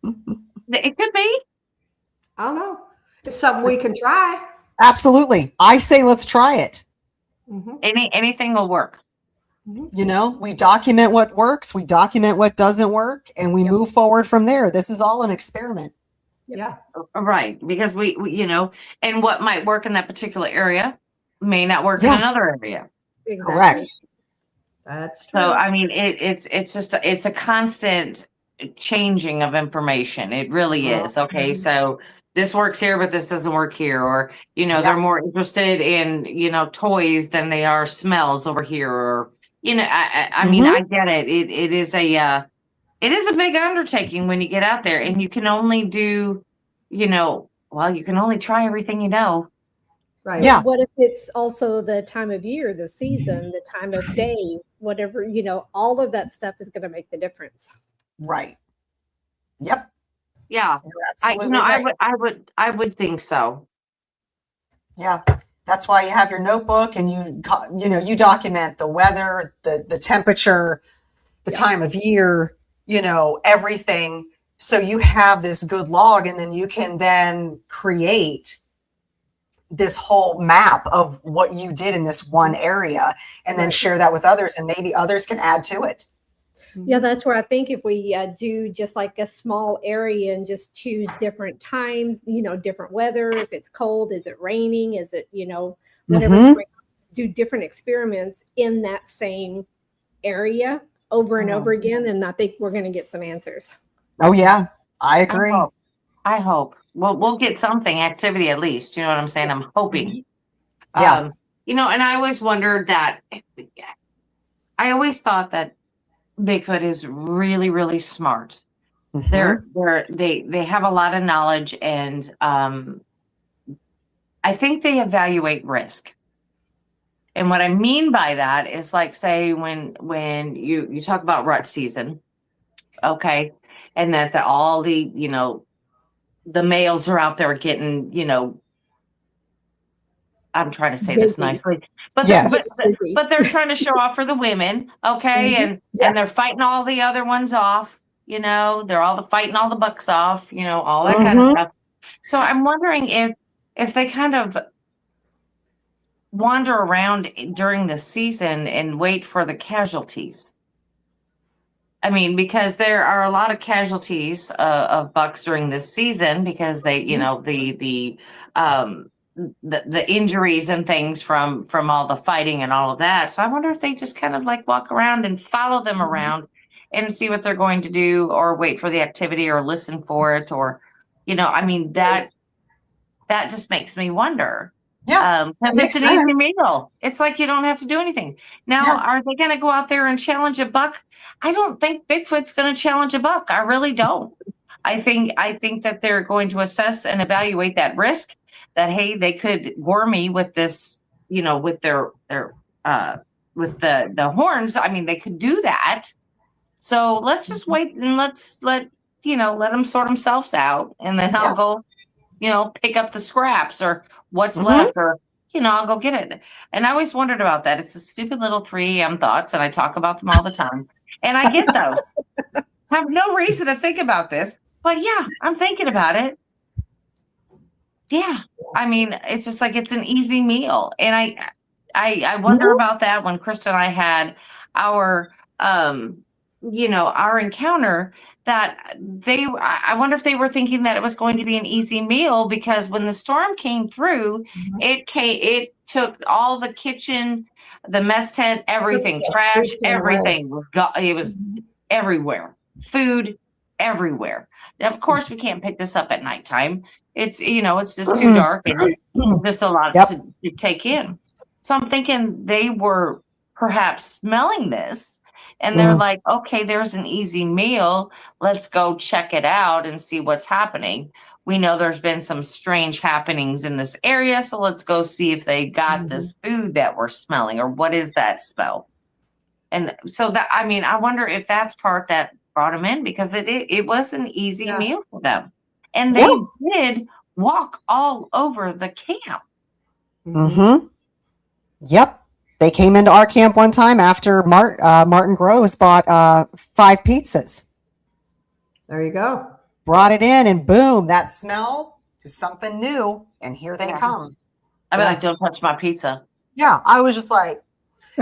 It could be. I don't know. It's something we can try. Absolutely. I say let's try it. Anything will work. You know, we document what works, we document what doesn't work, and we move forward from there. This is all an experiment. Yeah. Right. Because we, you know, and what might work in that particular area may not work in Yeah. another area. Exactly. Correct. That's So, true. I mean, it's just, it's a constant changing of information. It really is. Okay. So this works here, but this doesn't work here. Or, you know, they're more interested in, you know, toys than they are smells over here. Or, you know, I mean, I get it. It is a big undertaking when you get out there, and you can only do, you know, well, you can only try everything you know. Right. Yeah. What if it's also the time of year, the season, the time of day, whatever, you know, all of that stuff is going to make the difference. Right. Yep. Yeah. You're absolutely right. I would think so. Yeah. That's why you have your notebook and you document the weather, the temperature, the time of year, you know, everything. So you have this good log, and then you can then create this whole map of what you did in this one area, and then share that with others, and maybe others can add to it. Yeah, that's where I think if we do just like a small area and just choose different times, you know, different weather, if it's cold, is it raining, is it, you know, whatever's going on, do different experiments in that same area over and over again. And I think we're going to get some answers. Oh yeah, I agree. I hope. Well, we'll get something activity at least. You know what I'm saying? I'm hoping. Yeah. You know, and I always wondered that. I always thought that Bigfoot is really, really smart. They have a lot of knowledge, and I think they evaluate risk. And what I mean by that is, like, say when you talk about rut season, okay, and that all the, you know, the males are out there getting, you know, I'm trying to say this nicely, but but they're trying to show off for the women, okay, and they're fighting all the other ones off, you know, they're all fighting all the bucks off, you know, all that kind of stuff. So I'm wondering if they kind of wander around during the season and wait for the casualties. I mean, because there are a lot of casualties of bucks during this season because they, you know, the injuries and things from all the fighting and all of that. So I wonder if they just kind of like walk around and follow them around and see what they're going to do, or wait for the activity, or listen for it, or, you know, I mean, that just makes me wonder. Yeah, because it's an easy meal. It's like you don't have to do anything. Now, are they going to go out there and challenge a buck? I don't think Bigfoot's going to challenge a buck. I really don't. I think that they're going to assess and evaluate that risk. That, hey, they could gore me with this, you know, with their with the horns. I mean, they could do that. So let's just wait and let them sort themselves out, and then I'll go, you know, pick up the scraps or what's left, or, you know, I'll go get it. And I always wondered about that. It's a stupid little 3 a.m. thoughts, and I talk about them all the time. And I get those. I have no reason to think about this, but yeah, I'm thinking about it. Yeah. I mean, it's just like, it's an easy meal. And I wonder about that when Krista and I had our, you know, our encounter, that I wonder if they were thinking that it was going to be an easy meal, because when the storm came through, it took all the kitchen the mess tent, everything, trash, everything was it was everywhere. Food everywhere. Of course, we can't pick this up at nighttime. It's it's just too dark and just a lot to take in. So I'm thinking they were perhaps smelling this. And they're like, okay, there's an easy meal. Let's go check it out and see what's happening. We know there's been some strange happenings in this area. So let's go see if they got this food that we're smelling, or what is that smell? And so I wonder if that's part that brought them in, because it was an easy meal for them. And they did walk all over the camp. Mm-hmm. Yep. They came into our camp one time after Martin Groves bought 5 pizzas. There you go. Brought it in, and boom, that smell is something new. And here they come. I'd be like, don't touch my pizza. Yeah, I was just like,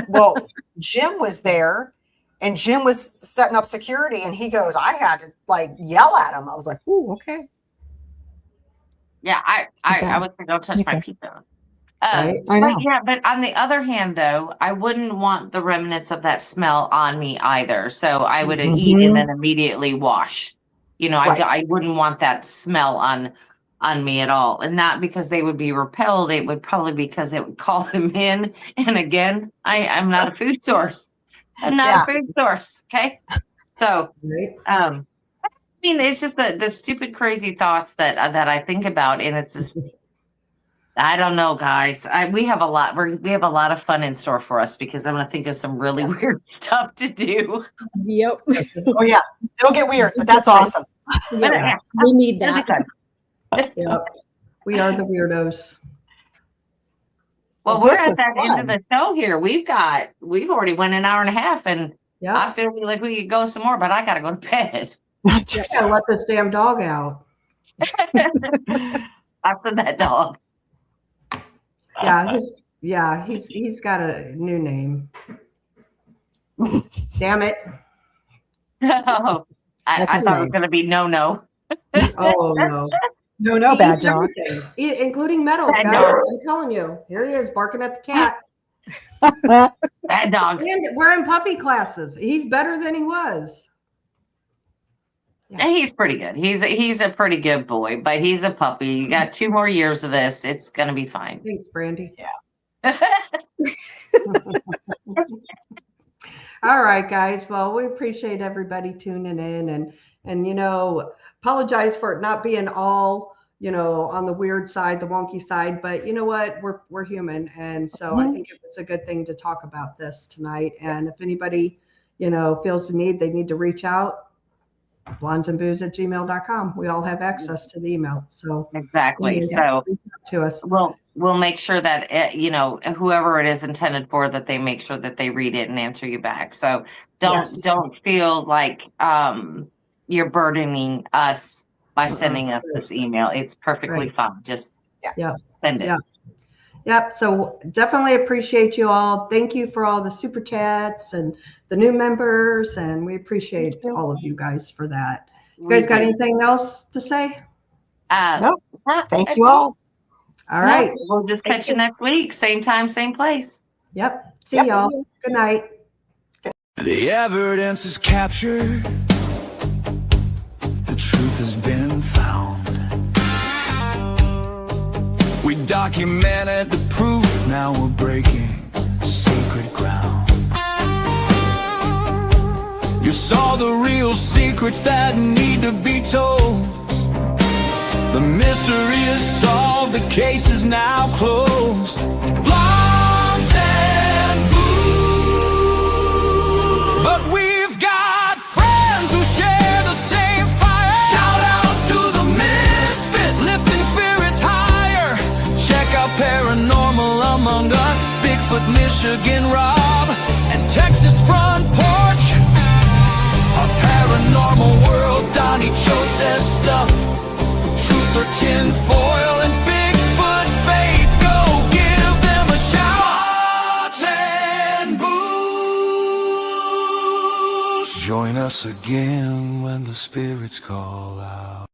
well, Jim was there, and Jim was setting up security, and he goes, I had to like yell at him. I was like, ooh, okay. Yeah, I would say don't touch my pizza. I know. But on the other hand, though, I wouldn't want the remnants of that smell on me either. So I would eat and then immediately wash. I wouldn't want that smell on me at all. And not because they would be repelled. It would probably because it would call them in. And again, I'm not a food source. I'm not a food source. Okay. So, it's just the stupid, crazy thoughts that I think about. And it's just, I don't know, guys. We have a lot. We have a lot of fun in store for us, because I'm going to think of some really weird stuff to do. Yep. Oh yeah, it'll get weird, but that's awesome. Yeah, we need that. Yep. We are the weirdos. Well, we're at that end of the show here. We've already went an hour and a half, and I feel like we could go some more, but I got to go to bed. Gotta let this damn dog out. I said that dog. He's got a new name. Damn it. No. I thought it was going to be no. Oh, no. No, bad dog. Including Metal. Guys, I'm telling you. Here he is, barking at the cat. Bad dog. And we're in puppy classes. He's better than he was. Yeah. He's pretty good. He's a pretty good boy, but he's a puppy. You got 2 more years of this. It's going to be fine. Thanks, Brandy. Yeah. All right, guys. Well, we appreciate everybody tuning in, and apologize for it not being all, on the weird side, the wonky side, but you know what? We're human. And so I think it was a good thing to talk about this tonight. And if anybody, feels the need, they need to reach out, blondesandbooze@gmail.com. We all have access to the email. So exactly. So to us. We'll make sure that whoever it is intended for, that they make sure that they read it and answer you back. So don't feel like you're burdening us by sending us this email. It's perfectly fine. Just send it. Yep. So definitely appreciate you all. Thank you for all the super chats and the new members, and we appreciate all of you guys for that. You guys got anything else to say? No. Thank you all. All right. We'll just catch you next week. Same time, same place. Yep. See y'all. Good night. The evidence is captured. The truth has been found. We documented the proof. Now we're breaking sacred ground. You saw the real secrets that need to be told. The mystery is solved, the case is now closed. Blondes and booze. But we've got friends who share the same fire. Shout out to the misfits, lifting spirits higher. Check out Paranormal Among Us, Bigfoot, Michigan Rob, and Texas Front Porch. A paranormal world, Donnie Cho says stuff. Truth or tin foil and Bigfoot fades. Go give them a shout. And booze. Join us again when the spirits call out.